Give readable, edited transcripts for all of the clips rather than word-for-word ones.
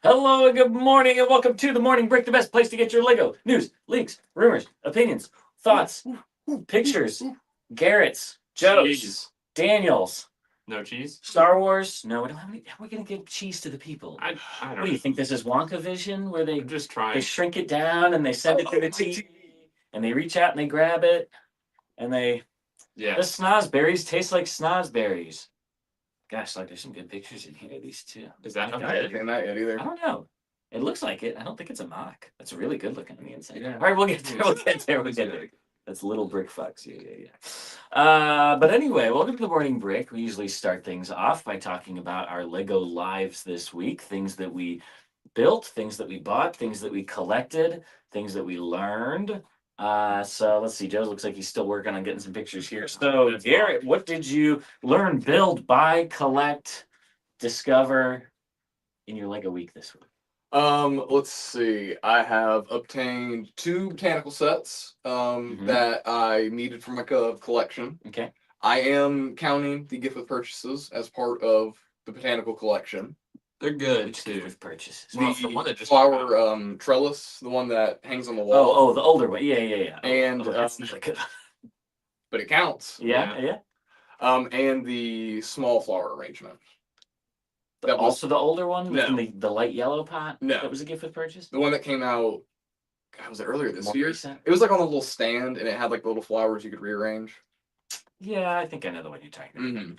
Hello and good morning and welcome to the Morning Break, the best place to get your Lego news, leaks, rumors, opinions, thoughts, pictures, Garrett's, Joe's, Cheese. Daniel's, No cheese? Star Wars. No, we don't have any. How are we going to give cheese to the people? I What don't do you know. think this is Wonka Vision where I'm just they trying. shrink it down and they send it to the TV and they reach out and they grab it and they. Yeah. The snozberries taste like snozberries. Gosh, like there's some good pictures in here of these two. Is that I okay? haven't seen that yet either. I don't know. It looks like it. I don't think it's a mock. That's really good looking on the inside. Yeah. All right, we'll get there. We'll get there. We'll get there. That's little brick fucks. Yeah. But anyway, welcome to the morning break. We usually start things off by talking about our Lego lives this week, things that we built, things that we bought, things that we collected, things that we learned. So let's see. Joe looks like he's still working on getting some pictures here. So Garrett, what did you learn, build, buy, collect, discover in your Lego week this week? Let's see. I have obtained 2 botanical sets that I needed for my collection. Okay. I am counting the gift with purchases as part of the botanical collection. They're good Which too. with purchases. Well, The the one that just flower trellis, the one that hangs on the wall. Oh, the older one. Yeah. And, That's not good. But it counts. Yeah. And the small flower arrangement. That was Also the older one No. in the light yellow pot. No. That was a gift with purchase. the one that came out. God, was it earlier this More year? recent? It was like on a little stand, and it had like the little flowers you could rearrange. Yeah, I think I know the one you're talking about. Mm-hmm.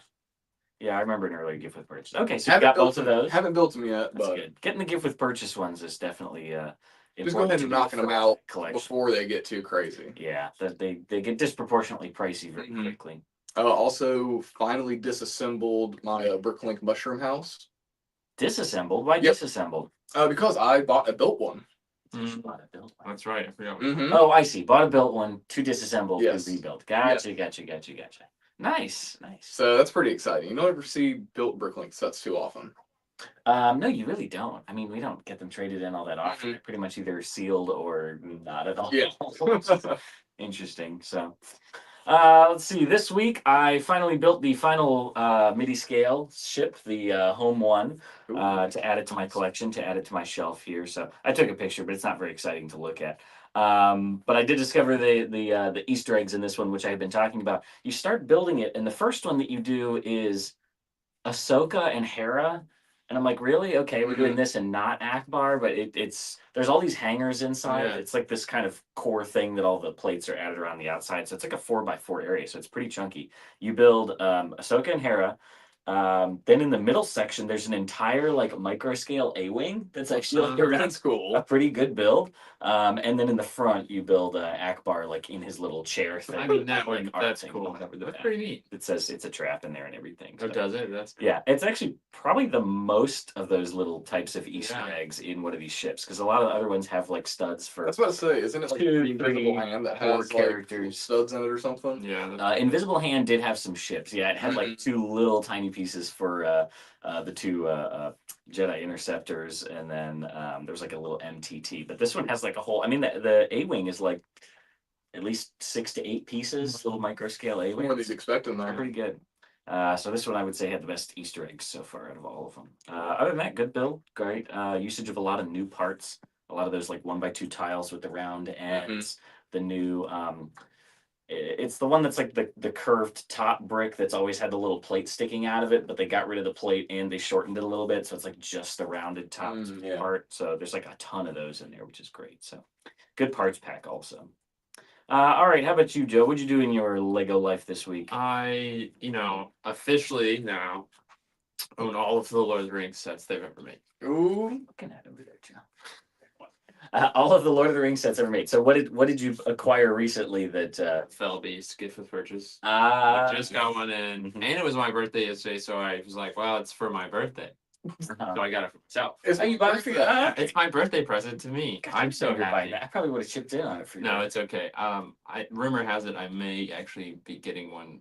Yeah, I remember an earlier gift with purchase. Okay, so you got both of those. Haven't built them yet, That's but good. Getting the gift with purchase ones is definitely just go important ahead to and do knocking for them out collection. before they get too crazy. Yeah, they get disproportionately pricey very Mhm. quickly. Also, finally disassembled my Bricklink mushroom house. Disassembled? Why Yep. disassembled? Because I bought a built one. Mm, Bought a built one. that's right. I forgot. Mm-hmm. Oh, I see. Bought a built one, 2 disassembled, 2 Yes. rebuilt. Gotcha. Nice. So that's pretty exciting. You don't ever see built Bricklink sets too often. No, you really don't. I mean, we don't get them traded in all that often. Mhm. They're pretty much either sealed or not at all. Yeah. Interesting. So, let's see. This week, I finally built the final MIDI scale ship, the home one, to add it to my collection, to add it to my shelf here. So I took a picture, but it's not very exciting to look at. But I did discover the Easter eggs in this one, which I had been talking about. You start building it, and the first one that you do is Ahsoka and Hera. And I'm like, really? Okay, we're doing this and not Akbar, but it's there's all these hangers inside. Yeah. It's like this kind of core thing that all the plates are added around the outside. So it's like a 4x4 area, so it's pretty chunky. You build Ahsoka and Hera. Then in the middle section, there's an entire like micro scale A-wing that's actually like That's cool. a pretty good build. And then in the front, you build Akbar like in his little chair thing. I mean, that like, one, art that's thing cool. all over the That's back. pretty neat. It says it's a trap in there and everything. Oh, so- does it? That's cool. yeah, it's actually probably the most of those little types of Easter Yeah. eggs in one of these ships because a lot of the other ones have like studs for That's what I say. Isn't it like Two, the Invisible three, Hand that 4 has like characters. studs in it or something? Yeah. That's, Invisible Hand did have some ships. Yeah, it had like Mhm. 2 little tiny pieces for the 2 Jedi interceptors, and then there was like a little MTT. But this one has like a whole. I mean, the A-wing is like at least 6 to 8 pieces, little micro scale A-wing. What are these expecting They're there? pretty good. So this one I would say had the best Easter eggs so far out of all of them. Other than that, good build, great usage of a lot of new parts. A lot of those like 1x2 tiles with the round ends. The new, it's the one that's like the curved top brick that's always had the little plate sticking out of it, but they got rid of the plate and they shortened it a little bit, so it's like just the rounded top Yeah. part. So there's like a ton of those in there, which is great. So good parts pack also. All right, how about you, Joe? What'd you do in your Lego life this week? I, officially now own all of the Lord of the Rings sets they've ever made. Ooh. Looking at over there, Joe. All of the Lord of the Rings sets ever made. So what did you acquire recently that? Fell Beast gift with purchase. I I just got one in, and it was my birthday yesterday, so I was like, well, it's for my birthday. So I got it for myself. It's you bought it for you? It's my birthday present to me. I'm so happy. I probably would have chipped in on it for you. No, it's okay. Rumor has it I may actually be getting one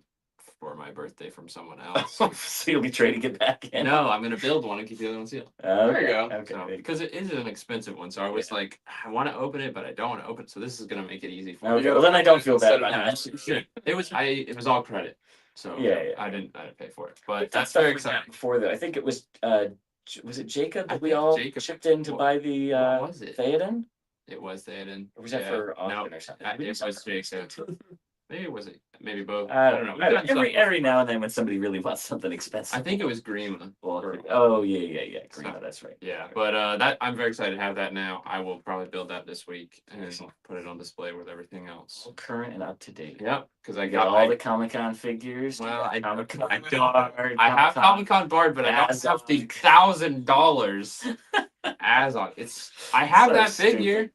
for my birthday from someone else. So you'll be trading it back in. No, I'm gonna build one and keep the other one sealed. There you go. Okay. So, because it is an expensive one, so I was like, I want to open it, but I don't want to open it. So this is gonna make it easy for me. Okay, well then I don't feel bad Instead of about it. It was all credit, so Yeah. I didn't pay for it, but That that's stuff very we got exciting. Before that, I think it was Was it Jacob I that we think all Jacob- chipped in to what- buy the what was it? Theoden? It was Theoden. Or was that for Austin no, or something? it was Jacob. Maybe it was it. Maybe both. I don't know. We've done stuff Every before. now and then when somebody really wants something expensive. I think it was Grima. Well, oh yeah, Green. So- That's right. Yeah, but that I'm very excited to have that now. I will probably build that this week and Excellent. put it on display with everything else. All current and up to date. Yep, because I I got got all the Comic-Con figures. well, I Comic-Con I don't. Bard, I have Comic Con Bard, but I don't As have the on. $1,000 as on. It's I have So that stupid. figure.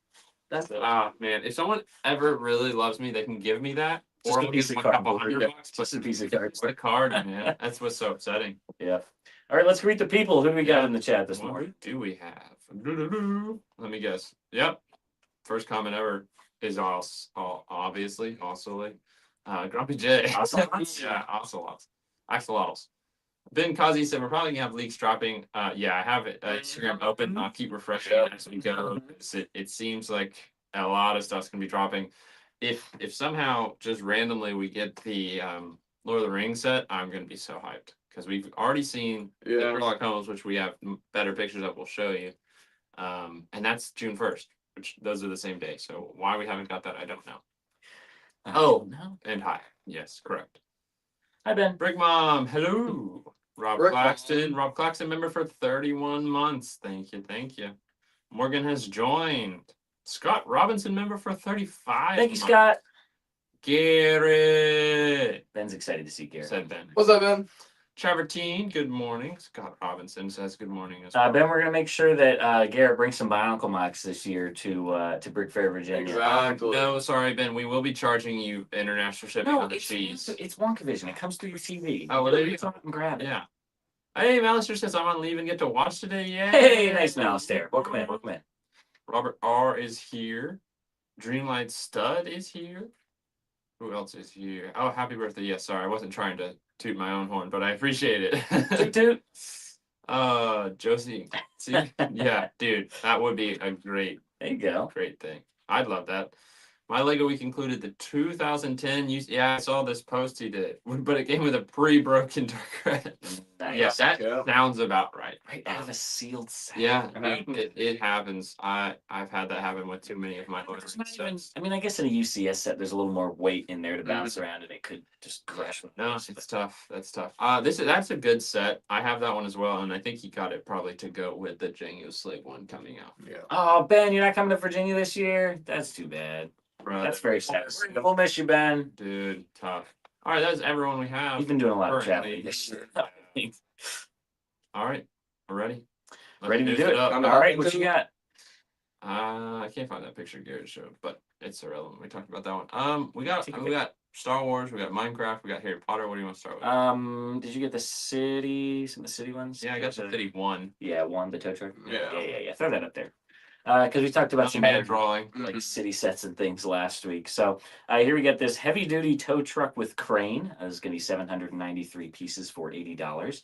That's So- man. If someone ever really loves me, they can give me that. Just Or a I'll piece give of them a couple cardboard. $100. Just a piece of It's the cardboard. card, man. That's what's so upsetting. Yeah. All right, let's greet the people. Who do we got Yeah. in the chat this What morning? do we have? Let me guess. Yep. First comment ever is obviously also Grumpy J. Ocelots? Yeah, Ocelots. Axolotls. Ben Kazi said we're probably gonna have leaks dropping. Yeah, I have it Instagram open. I'll keep refreshing it as we go. It seems like a lot of stuff's gonna be dropping. If somehow just randomly we get the Lord of the Rings set, I'm gonna be so hyped because we've already seen the Yeah. Sherlock Holmes, which we have better pictures of. We'll show you, and that's June 1st, which those are the same day. So why we haven't got that, I don't know. Oh. no. And hi, yes, correct. Hi Ben. Brick Mom, hello. Rob Brick Claxton, Mom. Rob Claxton member for 31 months. Thank you. Morgan has joined. Scott Robinson member for 35. Thank you, months. Scott. Garrett, Ben's excited to see Garrett. said Ben. What's up, man? Travertine, good morning. Scott Robinson says good morning as Ben, we're gonna make sure that Garrett brings some Bionicle Mox this year to Brick Fair, Virginia. Exactly. No, sorry, Ben. We will be charging you international shipping No, on the it's cheese. WonkaVision. It comes through your TV. Oh, well, there you It's on and grab it. Yeah. Hey, Malister says I'm on leave and get to watch today. Yeah. Hey, nice Malister. Welcome in. Robert R is here. Dreamlight Stud is here. Who else is here? Oh, happy birthday. Yes, sorry. I wasn't trying to toot my own horn, but I appreciate it. Toot toot. Josie. See? Yeah, dude. That would be a great There you go. thing. I'd love that. My Lego Week included the 2010 yeah, I saw this post he did, but it came with a pre-broken Dark Red. Nice. Yeah, that Yeah. sounds about right. Right out of a sealed set. Yeah, Mhm. it happens. I've had that happen with too many of my It's orders. not even, I mean, I guess in a UCS set, there's a little more weight in there to bounce around, and it could just crash. No, it's tough. That's tough. That's a good set. I have that one as well, and I think he got it probably to go with the Django Slave one coming out. Yeah. Oh, Ben, you're not coming to Virginia this year? That's too bad. Bruh, That's very sad. We'll miss you, Ben. dude, tough. All right, that's everyone we have. You've been doing a lot of currently. traveling this year. All right, we're ready. Let's Ready to juice do it. up. I'm All right, what you got? I can't find that picture Garrett showed, but it's irrelevant. We talked about that one. We got Star Wars, we got Minecraft, we got Harry Potter. What do you want to start with? Did you get some of the city ones? Yeah, I got the City one. Yeah, one, the tow truck. Yeah. Yeah. Throw that up there. Because we talked about some Man other, drawing. like city sets and things last week. So here we get this heavy duty tow truck with crane. This is going to be 793 pieces for $80.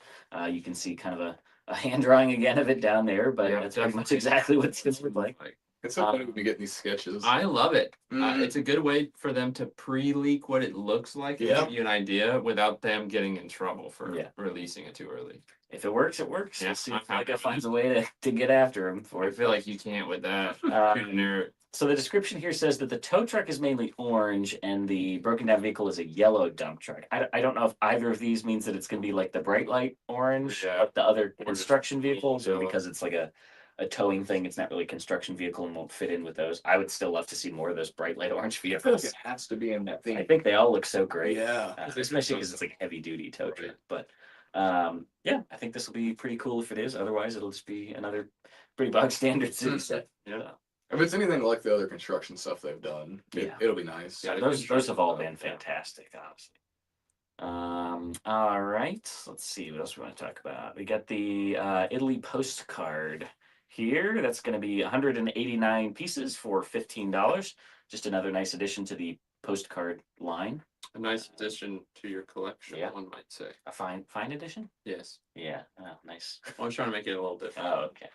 You can see kind of a hand drawing again of it down there, but Yeah, that's pretty much definitely. exactly what it's going to look like. It's so funny when you get these sketches. I love it. Mhm. It's a good way for them to pre-leak what it looks like and Yeah. give you an idea without them getting in trouble for Yeah. releasing it too early. If it works, it works. Yeah, We'll see I'm if happy Leica with finds a way to get after him for I it. feel like you can't with that. Uh, Too generic. So the description here says that the tow truck is mainly orange and the broken down vehicle is a yellow dump truck. I don't know if either of these means that it's going to be like the bright light orange, Yeah. like the other Or just construction vehicles, or yellow. because it's like a towing thing, it's not really a construction vehicle and won't fit in with those. I would still love to see more of those bright light orange I feel like vehicles. it has to be in that I thing. think they all look so great, Yeah. especially because it's like heavy duty tow Right. truck. But yeah, I think this will be pretty cool if it is. Otherwise, it'll just be another pretty bog standard city set. Yeah. If it's anything like the other construction stuff they've done, Yeah. it'll be nice. Yeah, Those have all stuff, been yeah. fantastic, honestly. All right, let's see what else we want to talk about. We got the Italy postcard here. That's going to be 189 pieces for $15. Just another nice addition to the postcard line. A nice addition to your collection, Yeah. one might say. A fine edition. Yes. Yeah. Oh, nice. I was trying to make it a little different. Oh, okay.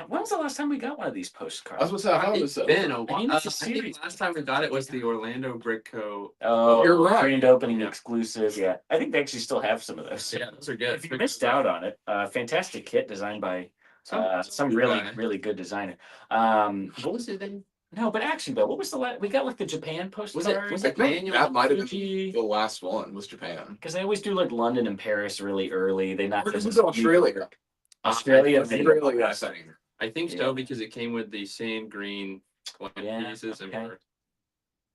When was the last time we got one of these I was postcards? gonna say I thought it was It's been a I while. mean, it's a I think series. last time we got it was the Orlando Brick Co. Oh, You're right. grand opening Yeah. exclusive. Yeah, I think they actually still have some of those. Yeah, those are good. If you missed out on it, fantastic kit designed by some good really guy. really good designer. What was his name? No, but actually though, what was the we got like the Japan postcard? was I it think manual? that might have been Fuji? the last one. Was Japan? Because they always do like London and Paris really early. They not Or this is Australia. Australia. Australia, I think. I think Yeah. so because it came with the same green lamp Yeah, pieces and okay. were.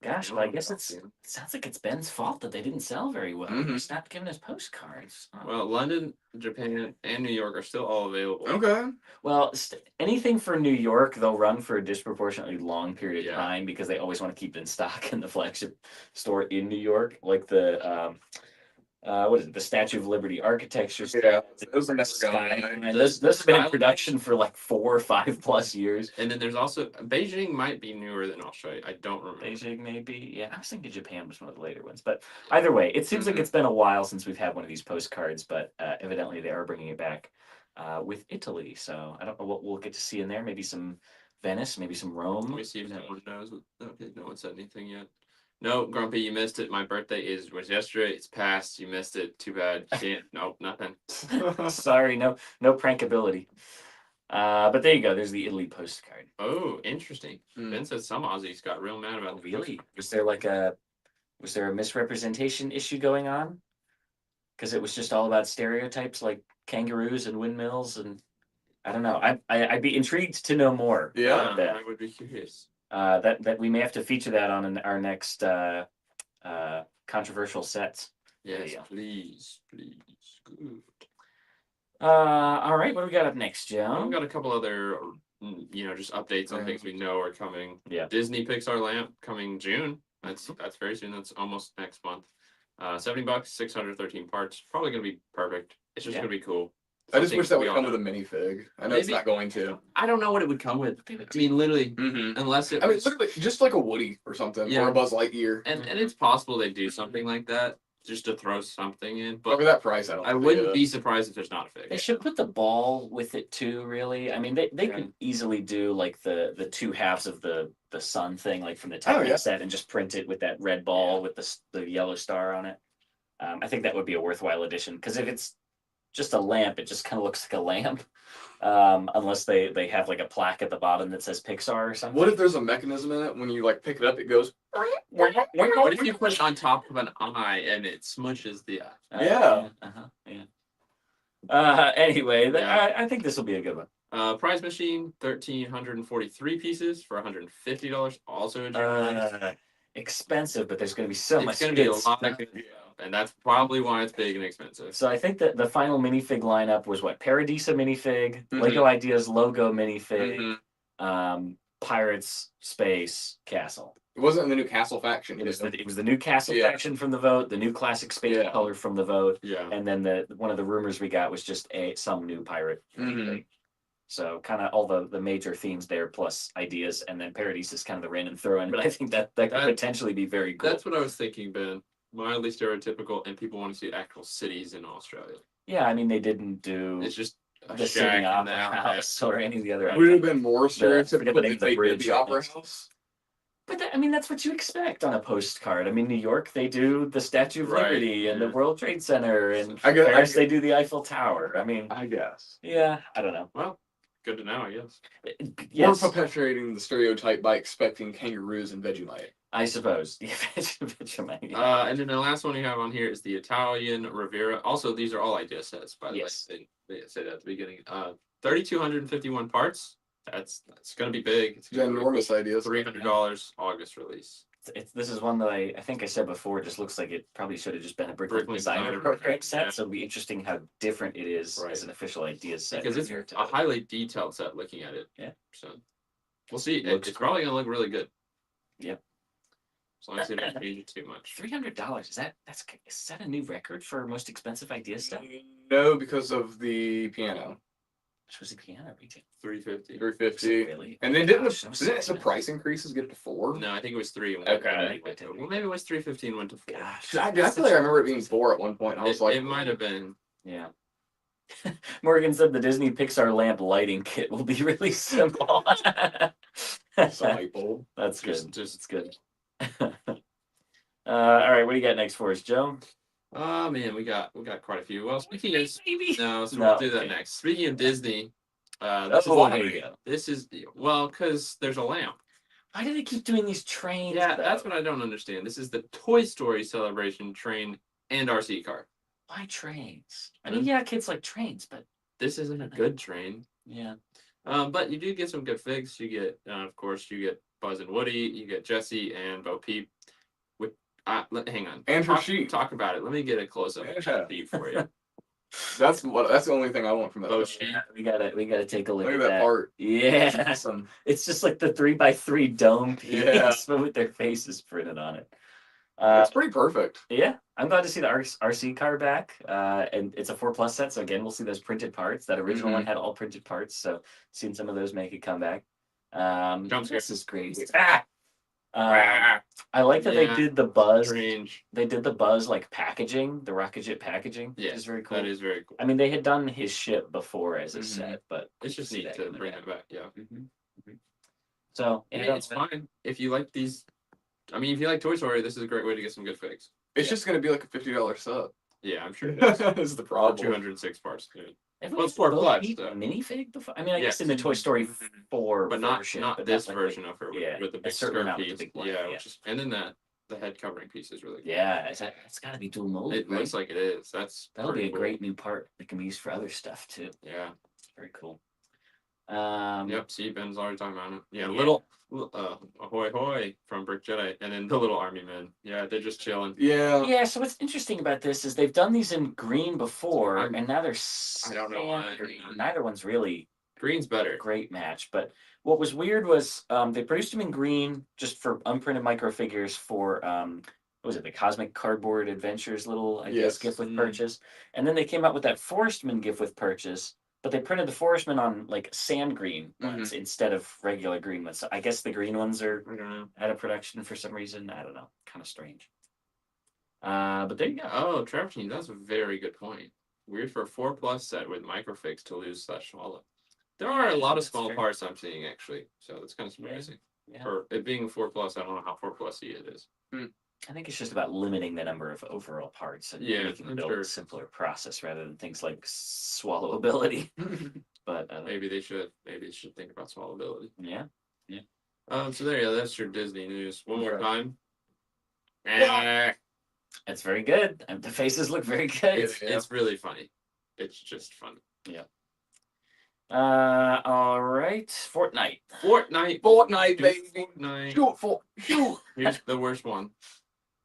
Gosh, well, I guess it sounds like it's Ben's fault that they didn't sell very well. Mhm. He stopped giving us postcards. Oh. Well, London, Japan, and New York are still all available. Okay. Well, anything for New York, they'll run for a disproportionately long period of Yeah. time because they always want to keep it in stock in the flagship store in New York, like the what is it, the Statue of Liberty architecture. Yeah, those are never Sky. going. And those have been in Skyline. production for like 4 or 5+ years. And then there's also Beijing might be newer than Australia. I don't remember. Beijing, maybe. Yeah, I was thinking Japan was one of the later ones. But either way, it seems like Mhm. it's been a while since we've had one of these postcards, but evidently they are bringing it back with Italy. So I don't know what we'll get to see in there. Maybe some Venice, maybe some Rome. Let me see if that one knows. Okay, no one said anything yet. No, Grumpy, you missed it. My birthday was yesterday. It's past. You missed it. Too bad. You can't. Nope, nothing. Sorry, no prankability. But there you go. There's the Italy postcard. Oh, interesting. Hmm. Ben says some Aussies got real mad about Oh, the really? Was there a misrepresentation issue going on? Because it was just all about stereotypes like kangaroos and windmills, and I don't know. I'd be intrigued to know more. Yeah. about that. I would be curious. That we may have to feature that on our next controversial sets. Yes, Yeah. please. Good. All right, what do we got up next, I've Joe? got a couple other, just updates on things we know are coming. Yeah. Disney Pixar lamp coming June. That's very soon. That's almost next month. $70, 613 parts. Probably gonna be perfect. It's just Yeah. gonna be cool. I just Something wish that we would all come know. with a minifig. I know it's Maybe. not going to. I don't know what it would come with. I mean, literally, Mm-hmm. unless it I mean, was, literally, just like a Woody or something, Yeah. or a Buzz Lightyear. and it's possible they do something like that just to throw something in. But for But that price, I don't. I think wouldn't it be is. surprised if there's not a fig. They should put the ball with it too. Really, I mean, they Yeah. could easily do like the two halves of the sun thing, like from the Titan yeah. set, and just print it with that red ball with the yellow star on it. I think that would be a worthwhile addition because if it's just a lamp, it just kind of looks like a lamp. Unless they have like a plaque at the bottom that says Pixar or something. What if there's a mechanism in it when you like pick it up? It goes. What if you put it on top of an eye and it smushes the eye? Yeah. Yeah. Anyway, Yeah. I think this will be a good one. Prize machine, 1,343 pieces for $150. Also a June. Expensive, but there's going to be so much. It's going to be a good lot stuff. of good, and that's probably why it's big and expensive. So I think that the final minifig lineup was what? Paradisa minifig, Mhm. Lego Ideas logo minifig, Mhm. Pirates Space Castle. It wasn't in the new Castle faction. It was the new Castle Yeah. faction from the vote, the new classic space Yeah. color from the vote, Yeah. and then one of the rumors we got was just some new pirate. Mhm. So kind of all the major themes there, plus ideas, and then Paradise is kind of the random throw in. But I think that could potentially be very cool. That's what I was thinking, Ben. Mildly stereotypical, and people want to see actual cities in Australia. Yeah, I mean they didn't do It's just a the shack Sydney in Opera the House or any of the other. Would it have been more forget the stereotypical name if of the they did bridge the right Opera next- House? But I mean that's what you expect on a postcard. I mean New York they do the Statue of Right, Liberty and the yeah. World Trade Center, and I guess- Paris they do the Eiffel Tower. I mean, I guess. yeah, I don't know. Well, good to know, I guess. Yes, We're perpetuating the stereotype by expecting kangaroos and Vegemite. I suppose. Vegemite. And then the last one we have on here is the Italian Riviera. Also, these are all idea sets, by the Yes. way. They said at the beginning. 3,251 parts. That's going to be big. It's gonna be Enormous ideas. $300 August release. This is one that I think I said before. It just looks like it probably should have just been a Bricklink Bricklink Designer Designer program set. yeah. So it'll be interesting how different it is Right. as an official ideas set. Because it's compared to- a highly detailed set looking at it. Yeah. So we'll see. Looks It's probably going to look really good. Yep. As long as they don't change it too much. $300. Is that a new record for most expensive ideas stuff? No, because of the piano. Which was the piano retail? 350. 350. Really? And then Gosh, that was so didn't the expensive. price increases get to 4? No, I think it was 3. Okay. Well, maybe it was 315 went to 4. Gosh. I feel like I remember it being 4 at one point. I was like, It might have been. Yeah. Morgan said the Disney Pixar lamp lighting kit will be really simple. It's a light bulb. That's Just- good. just- It's good. All right, what do you got next for us, Joe? Oh man, we got quite a few. Well, speaking of Maybe. no, so No, we'll do that okay. next. Speaking of Disney, Oh, there you go. this is well, because there's a lamp. Why do they keep doing these trains? Yeah, though? that's what I don't understand. This is the Toy Story celebration train and RC car. Why trains? I mean, yeah, kids like trains, but This isn't a good train. yeah. But you do get some good figs. You get, of course, you get Buzz and Woody. You get Jesse and Bo Peep. With, hang on. And her talk, sheep. Talk about it. Let me get a close up Yeah. of Peep for you. That's the only thing I want from that. Bo film. Sheep. We gotta take a look, Look at at that part. Yeah, Awesome. it's just like the 3x3 dome piece, Yeah. but with their faces printed on it. It's pretty perfect. Yeah, I'm glad to see the RC car back. And it's a 4+ set, so again, we'll see those printed parts. That original one had all printed parts, so seeing some of those make a comeback. Jump scare. This is great. I like that they Yeah. did the Buzz. Strange. They did the Buzz like packaging, the rocket ship packaging, which Yeah, is very cool. that is very cool. I mean, they had done his ship before as a Mhm. set, but It's just see neat that to coming bring back. it back. Yeah. So Yeah, yeah, it's fine if you like these. I mean, if you like Toy Story, this is a great way to get some good figs. It's just gonna be like a $50 sub. Yeah, I'm sure. It is. Is the For problem. 206 parts. Yeah. Ever Well, it's watched the 4 Bo plus, Peep so. minifig before? I mean, I guess Yes. in the Toy Story 4 But not version, not but this like version of her with, yeah, with the big it's certainly skirt not with the piece. big one, Yeah, yeah. which is, and then the head covering piece is really cool. Yeah, it's got to be dual molded. It looks like it is. That's that'll be pretty a cool. great new part that can be used for other stuff too. Yeah. Very cool. Yep. See, Ben's already talking about it. Yeah. Yeah. Little ahoy hoy from Brick Jedi, and then the little army men. Yeah, they're just chilling. Yeah. Yeah. So what's interesting about this is they've done these in green before, I'm- and now they're I don't know why. sand green. Neither one's really Green's better. a great match. But what was weird was they produced them in green just for unprinted microfigures for what was it, the Cosmic Cardboard Adventures little I guess Yes. gift with Mm. purchase, and then they came out with that Forestman gift with purchase. But they printed the Forestman on like sand green ones instead of regular green ones. So I guess the green ones are I don't know. out of production for some reason. I don't know. Kind of strange. But there you go. Oh, Trevor Team, that's a very good point. Weird for a 4+ set with microfigs to lose/swallow. There are a lot of That's small fair. parts I'm seeing actually, so that's kind of surprising. Yeah. For it being 4+, I don't know how 4+ it is. I think it's just about limiting the number of overall parts and Yeah, making I'm it sure. a simpler process rather than things like swallowability. But Maybe they should think about swallowability. yeah, So there you go. That's your Disney news. One more Okay. time. Yeah. it's very good. And the faces look very good. It's really funny. It's just fun. All right, Fortnite. Fortnite, baby. Fortnite. Shoot. Here's the worst one.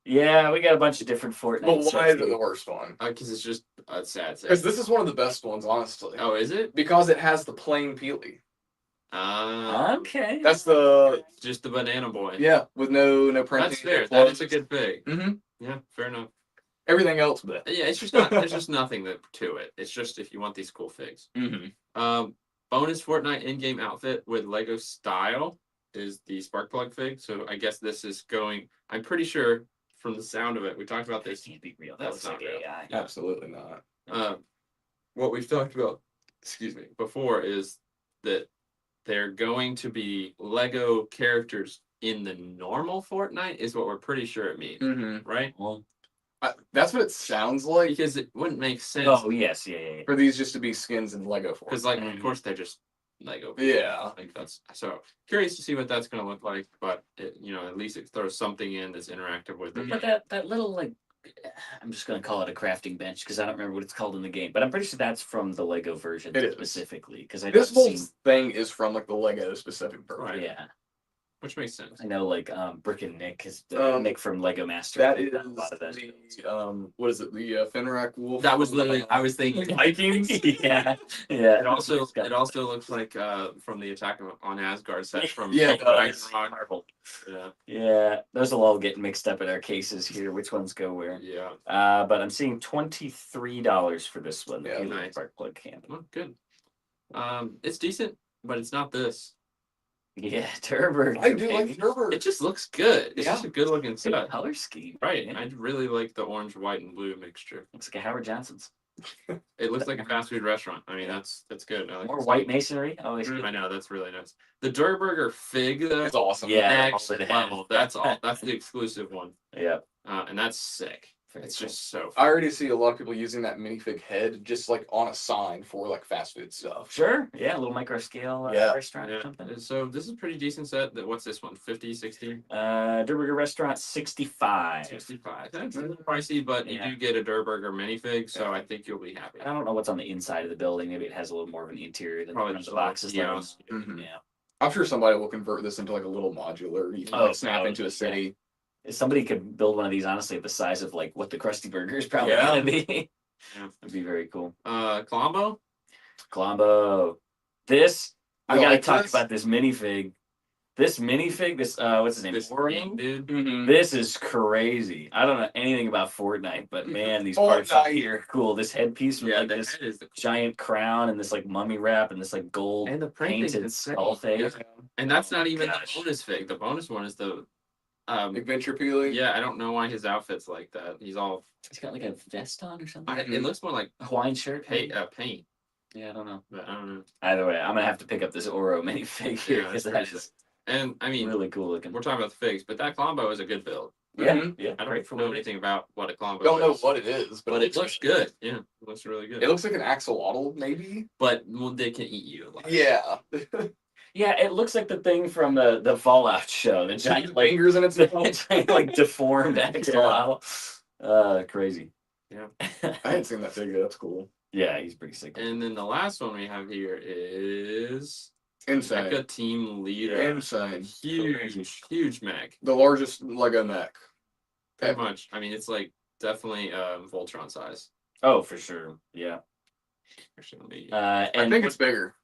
Yeah, we got a bunch of different Fortnite. But why sets is it here. the worst one? Because it's just a sad set. Because this is one of the best ones, honestly. Oh, is it? Because it has the plain peely. Okay. That's the Just the banana boy. with no printing. That's fair. That is a good fig. Mm-hmm. Yeah, fair enough. Everything else, but. Yeah, it's just not. There's just nothing to it. It's just if you want these cool figs. Mm-hmm. Bonus Fortnite in-game outfit with Lego style is the Sparkplug fig. So I guess this is going. I'm pretty sure from the sound of it, we talked about This this. can't be real. That That was looks like not real. AI. Absolutely not. What we've talked about, before is that they're going to be Lego characters in the normal Fortnite. Is what we're pretty sure it means, Mm-hmm. right? Well, That's what it sounds like Because it wouldn't make sense. oh yes, yeah. for these just to be skins in Lego Fortnite. Because, like, Mhm. of course, they're just Lego. Yeah. I think that's so curious to see what that's going to look like. But at least it throws something in that's interactive with it. But that little like, I'm just gonna call it a crafting bench because I don't remember what it's called in the game. But I'm pretty sure that's from the Lego version It is. specifically because I This don't whole see. thing is from like the Lego specific version. Right. Yeah, Which makes sense. I know. Like Brick and Nick is Nick from Lego Master. That has is done a lot of that. what is it? The Fenrak Wolf. That was literally I was thinking. Vikings. yeah. It also looks like from the Attack on Asgard set from Yeah, it does. Ragnarok. Marvel. Yeah. Yeah, those will all get mixed up in our cases here. Which ones go where? Yeah. But I'm seeing $23 for this one. Yeah, the nice. Spark plug camp. Well, good. It's decent, but it's not this. Yeah, Turbo. I do like Herbert. It just looks good. It's Yeah. just a good looking set. color scheme. Right. Yeah. I really like the orange, white, and blue mixture. Looks like a Howard Johnson's. It looks like a fast food restaurant. I mean, that's good. I like More this. white masonry. Always good. I know that's really nice. The Durburger fig though, It's awesome. Yeah. next all it has. level. That's all. That's the exclusive one, Yeah. and that's sick. Very It's cool. just so. I already see a lot of people using that minifig head just like on a sign for like fast food stuff. Sure. Yeah. A little micro scale Yeah. restaurant or Yeah. something. So this is a pretty decent set. What's this one? 50, 60? Durburger restaurant 65. 65. That's a little pricey, but Yeah. you do get a Durburger minifig, so I think you'll be happy. I don't know what's on the inside of the building. Maybe it has a little more of an interior than Probably the just a boxes. That kiosk. Mhm. Yeah. I'm sure somebody will convert this into like a little modular. You can Oh, like snap into a yeah. city. Somebody could build one of these, honestly, at the size of like what the Krusty Burger is probably Yeah. gonna be. Yeah. It'd be very cool. Colombo? Colombo. This I You gotta like talk this? about this minifig. This minifig, this what's his name? This Oreo? dude. Mm-hmm. This is crazy. I don't know anything about Fortnite, but man, these parts up Fortnite. here are cool. This headpiece with Yeah, like the this head is the giant crown and this like mummy wrap and this like gold and the printing painted is sick. skull face. Yeah. And that's Oh not my even gosh. the bonus fig. The bonus one is the Adventure Peely. yeah, I don't know why his outfit's like that. He's all He's got like a vest on or something. it looks more like A Hawaiian shirt. paint, maybe? paint, Yeah, I don't know. but I don't know. Either way, I'm gonna have to pick up this Oro minifig here Yeah, because that's that pretty is And I mean, really cool looking. we're talking about the figs, but that Colombo is a good build. Yeah, Mhm. yeah. I Great don't for know what it is. anything about what a Colombo Don't know is, what it is, but it looks good. Yeah, it looks really good. It looks like an axolotl, maybe. But well, they can eat you. Alive. Yeah. Yeah, it looks like the thing from the Fallout show. The giant like fingers in its the mouth. giant like deformed axolotl. Crazy. Yeah. I hadn't seen that figure. That's cool. Yeah, he's pretty sick. And then the last one we have here is Insane. Mecha Team Leader. Insane. Huge mech. The largest Lego mech. Pretty much. I mean, it's like definitely Voltron size. Oh, for sure. Yeah. Actually, let me- I And think it's bigger.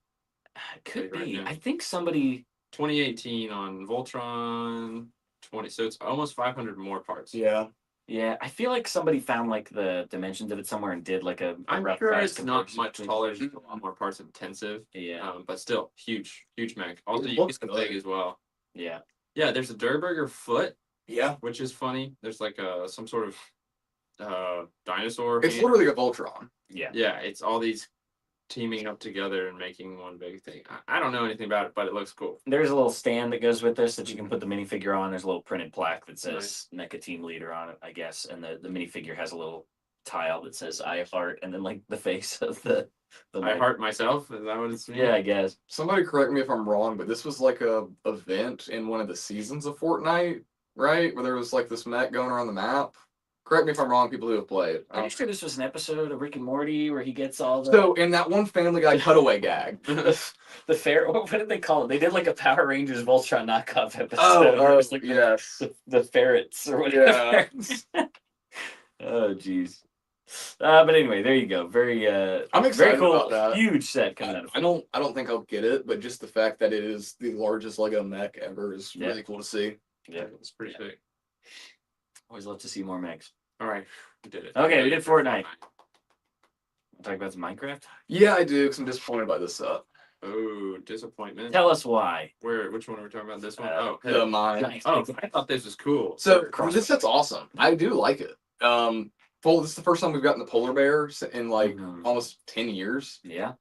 it could right be. now. I think somebody. 2018 on Voltron 20, so it's almost 500 more parts. Yeah. Yeah, I feel like somebody found like the dimensions of it somewhere and did like a I'm rough sure size it's not comparison much between- taller, just a lot more parts intensive. Yeah, But still, huge mech. Also, It you looks get the good. fig as well. yeah. Yeah, there's a Durburger foot, Yeah. which is funny. There's like some sort of dinosaur. It's hand. literally a Voltron. Yeah. Yeah, it's all these teaming up together and making one big thing. I don't know anything about it, but it looks cool. There's a little stand that goes with this that you can put the minifigure on. There's a little printed plaque that says Mecha Team Leader on it, I guess. And the minifigure has a little tile that says I heart and then like the face of the I mic. heart myself. Is that what it's? Yeah, I guess. Somebody correct me if I'm wrong, but this was like a event in one of the seasons of Fortnite, right? Where there was like this mech going around the map. Correct me if I'm wrong, people who have played. Pretty sure this was an episode of Rick and Morty where he gets all the So in that one Family Guy cutaway gag. the fair. What did they call it? They did like a Power Rangers Voltron knockoff episode. Oh, where it was like yes. the ferrets or whatever. Oh, jeez. But anyway, there you go. Very I'm excited very cool. about that. Huge set coming out of I don't think I'll get it, but just the fact that it is the largest Lego mech ever is Yeah. really cool to see. Yeah. It's pretty big. Always love to see more mechs. All right, we did it. Okay, we did Fortnite. Talk about some Minecraft. Yeah, I do, because I'm disappointed by this set. Oh, disappointment. Tell us why. Which one are we talking about? This one? The mine. Nice. Oh, I thought this was cool. So this set's awesome. I do like it. This is the first time we've gotten the polar bear in like Mhm. almost 10 years. Yeah.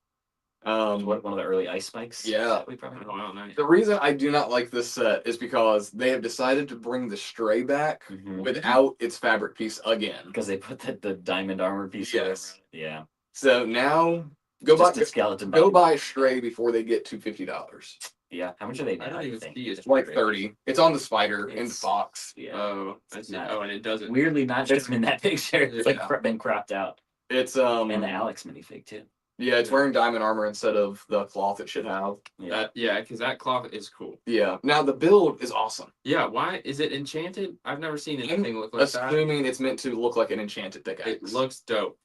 Um, One of the early ice spikes. Yeah. that we probably. Oh, wow, nice. the reason I do not like this set is because they have decided to bring the stray back Mhm. without its fabric piece again. Because they put the diamond armor piece. Yes. around it. Yeah. So now go Just buy a skeleton. go body. buy a stray before they get to $50. Yeah. How much are they I now? don't you even think? see it. It's like 30. It's on the spider in the It's- box. Yeah. Oh, I see. Not- Oh, and it doesn't. Weirdly, not just in that picture. It's like Yeah. been cropped out. It's And the Alex minifig too. yeah, it's wearing diamond armor instead of the cloth it should have. Yeah. Because that cloth is cool. Yeah. Now the build is awesome. Yeah, why is it enchanted? I've never seen anything look like that. Assuming it's meant to look like an enchanted It pickaxe. looks dope.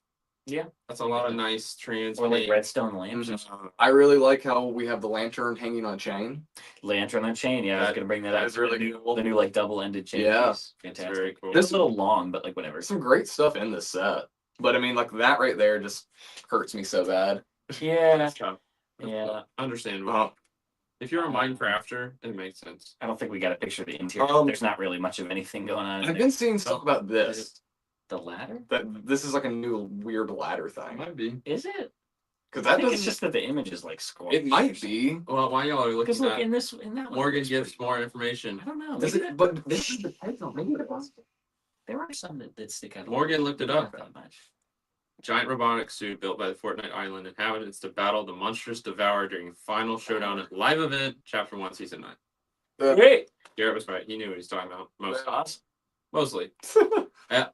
Yeah. That's a lot of nice trans. Or like paint. redstone lamps. or Mhm. something. I really like how we have the lantern hanging on a chain. Lantern on chain. Yeah, I was That- gonna bring that that up. is really the new, cool. the new like double-ended chain. Yeah. piece. It's Fantastic. very cool. It's a little long, but like whatever. There's some great stuff in this set. But I mean, like that right there just hurts me so bad. Yeah. That's tough. Yeah. Understandable. Uh, If you're a Minecrafter, it makes sense. I don't think we got a picture of the interior. There's not really much of anything going on. in I've there. been seeing stuff about this. The ladder? That this is like a new weird ladder It thing. might be. Is it? Because I that think doesn't. it's just that the image is like squashed. It might be. Well, while y'all are Because looking look at, in that one. Morgan looks gives pretty- more information. I don't know. Does Maybe it? But this is the head. Maybe it was. there are some that stick out. a Morgan little looked bit, it but up. not that much. Giant robotic suit built by the Fortnite Island inhabitants to battle the monstrous devourer during final showdown at live event, Chapter 1, Season 9. Great. Garrett was right. He knew what he was talking about. Awesome. Mostly.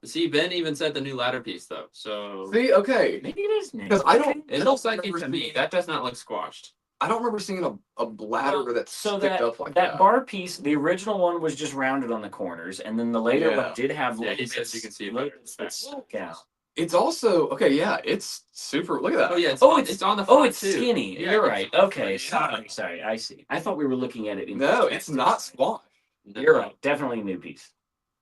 See, Ben even said the new ladder piece, though. So See, okay. Maybe it is new. Because I don't. it I looks don't like it remember to me. seeing- That does not look squashed. I don't remember seeing a ladder that's So sticked that up like that that. bar piece, the original one was just rounded on the corners, and then the later Yeah. one did have Yeah, little he says bits- you can see it little better. bits that stuck out. It's also okay. Yeah, it's super. Look at that. Oh yeah, it's Oh, on, it's- it's on the Oh, front it's too. skinny. Yeah, You're it's right. on the Okay, front. sorry. I see. I thought we were looking at it in No, it's not squashed. No, You're right. Definitely a new piece.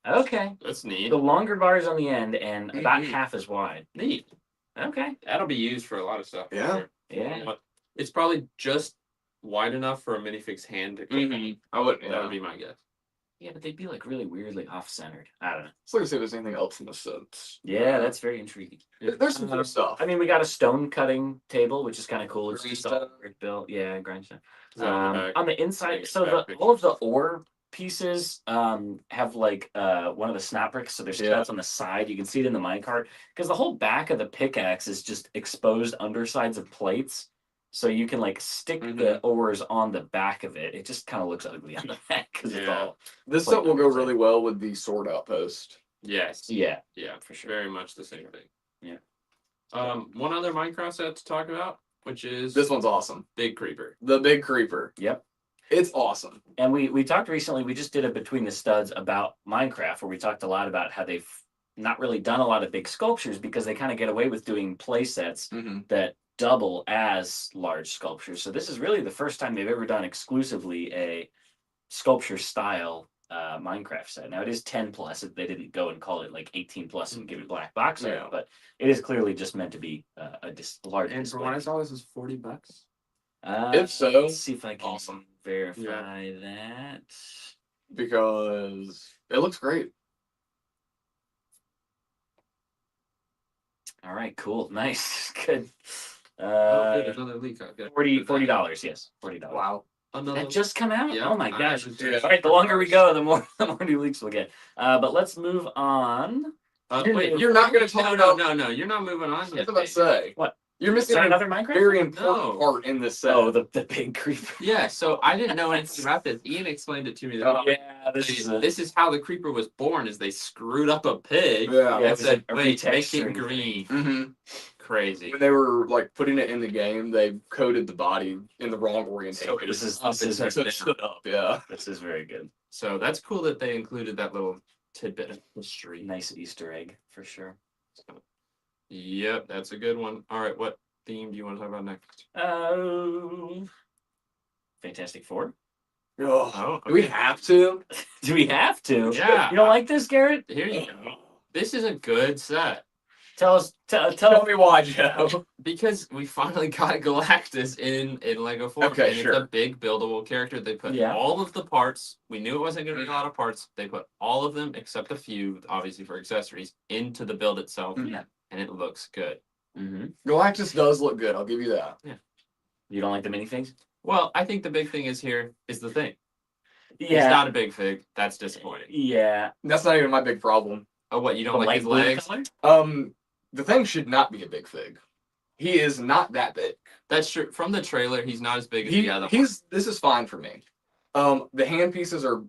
Okay. That's neat. The longer bars on the end and about Mhm. half as wide. Neat. Okay. That'll be used for a lot of stuff. for Yeah. sure. Yeah. It's probably just wide enough for a minifig's hand to click on. I wouldn't. That Yeah. would be my guess. Yeah, but they'd be like really weirdly off-centered. I don't know. Let's look and see if there's anything else in the sets. Yeah, that's very intriguing. There's some cool stuff. I mean, we got a stone cutting table, which is kind of cool. It's just all Grindstone. brick built. Yeah, grindstone. Is that on the back? On the inside, Big so back the all of the ore pieces have like one of the snap bricks. So there's Yeah. studs on the side. You can see it in the minecart because the whole back of the pickaxe is just exposed undersides of plates. So you can like stick the ores on the back of it. It just kind of looks ugly on the back because it's Yeah. all. This Plate set will go numbers, really well with the sword outpost. Yes. Yeah. Yeah, For sure. Very much the same thing. Yeah. One other Minecraft set to talk about, which is This one's awesome. Big Creeper. The big creeper. Yep. It's awesome. And we talked recently, we just did a Between the Studs about Minecraft, where we talked a lot about how they've not really done a lot of big sculptures because they kind of get away with doing play sets that double as large sculptures. So this is really the first time they've ever done exclusively a sculpture style Minecraft set. Now it is 10 plus. They didn't go and call it like 18 plus and give it black box art, Yeah. but it is clearly just meant to be a large And display. from what I saw, this is $40. If so, let's see if I can awesome. verify that. Because it looks great. All right, cool, nice, good. Oh, good, another leak. I've got- $40, yes, $40. Wow. Another That just come out? Yeah, Oh my I gosh. was All just- right, the longer we go, the more new leaks we'll get. But let's move on. wait, You're not gonna talk no, about. no, no, you're not moving on I was yet. about to say. What? You're Is missing there a another Minecraft? very important No. part in this set. Oh, the big creeper. Yeah, so I didn't know anything about this. Ian explained it to me. Oh, Yeah, This is how the creeper was born. Is they screwed up a pig Yeah. Yeah, it and was said, a "Wait, make retexturing it green." hmm Crazy. When they were like putting it in the game, they coded the body in the wrong orientation. So this is- this is- It stood up. Yeah. This is very good. So that's cool that they included that little tidbit of history. Nice Easter egg for sure. Yep, that's a good one. All right, what theme do you want to talk about next? Fantastic Four. Oh, Oh, do we okay. have to? Do we have to? Yeah. You don't like this, Garrett? Here you go. This is a good set Tell us. Tell Tell me why, Joe. because we finally got Galactus in Lego form. Okay, and sure. It's a big buildable character. They put Yeah. all of the parts. We knew it wasn't going to be a lot of parts. They put all of them except a few, obviously for accessories, into the build itself. Mhm. Yeah. And it looks good. Mm-hmm. Galactus does look good. I'll give you that. You don't like the minifigs? Well, I think the big thing is here is the thing. It's Yeah. not a big fig. That's disappointing. Yeah. That's not even my big problem. Oh, what? You don't The like light his blue legs? color? The thing should not be a big fig. He is not that big. That's true. From the trailer, he's not as big as He, the other he's this is fine for me. The hand pieces are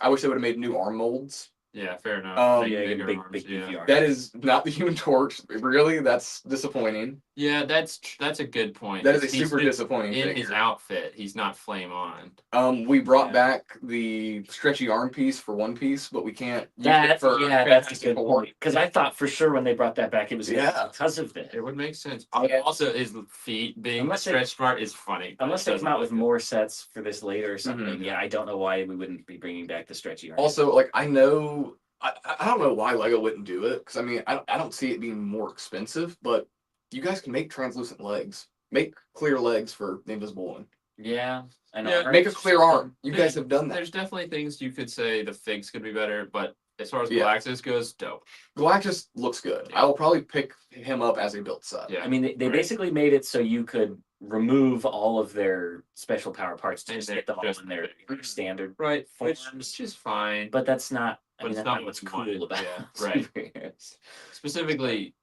I wish they would have made new arm molds. one. Yeah, fair enough. Yeah, Bigger big arms, beefy yeah. arms. That is not the Human Torch. Really, that's disappointing. Yeah, that's a good point. That is a He's super disappointing in figure. his outfit. He's not flame on. We brought Yeah. back the stretchy arm piece for One Piece, but we can't use it That's for that's a Fantastic good Four. point. Because I thought for sure when they brought that back, it was Yeah. because of that. It would make sense. Yeah. Also, his feet being Unless they- stretched part is funny. but Unless it they come out doesn't with look more sets for this later or something. Mhm. Yeah, I don't know why we wouldn't be bringing back the stretchy arm. Also, like I know, I don't know why Lego wouldn't do it because I mean I don't see it being more expensive, but you guys can make translucent legs, make clear legs for the Invisible One, Yeah, I know. Yeah, Right? make a clear arm. You There's- guys have done that. There's definitely things you could say the figs could be better, but as far as Yeah. Galactus goes, dope. Galactus looks good. I will probably pick him up as a built set. Yeah. I mean, they Right. basically made it so you could remove all of their special power parts to And just they're get them all just- in their standard Right. forms. Which is fine. But that's not. I But mean, it's that's not not what what's we cool wanted. about Yeah, right. superheroes. Specifically,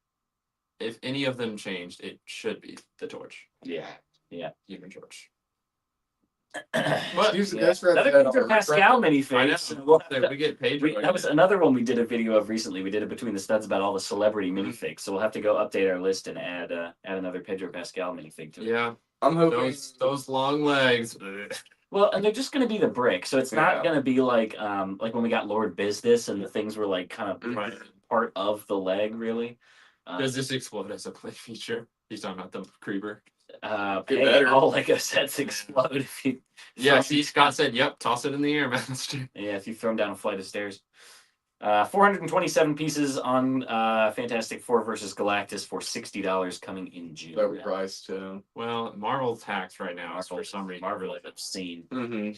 if any of them changed, it should be the Torch. Yeah. Human Torch. Excuse the Yeah. best red Another head Pedro on Pascal I minifig. know. So we'll have to- We get Pedro. that was another one we did a video of recently. We did it between the studs about all the celebrity Mm-hmm. minifigs. So we'll have to go update our list and add another Pedro Pascal minifig to it. Yeah. I'm hoping. Those long legs. Well, and they're just going to be the brick, so it's not Yeah. going to be like when we got Lord Business and the things were like kind of Right. part of the leg, really. Does this explode as a play feature? He's talking about the creeper. Get Hey, better. all Lego sets explode if you. Yeah, throw- see, Scott said, "Yep, toss it in the air, master." Yeah, if you throw them down a flight of stairs. 427 pieces on Fantastic Four versus Galactus for $60 coming in June. Overpriced too. Well, Marvel tax right now is for Marvel, some reason. Marvel I've seen. Mm-hmm.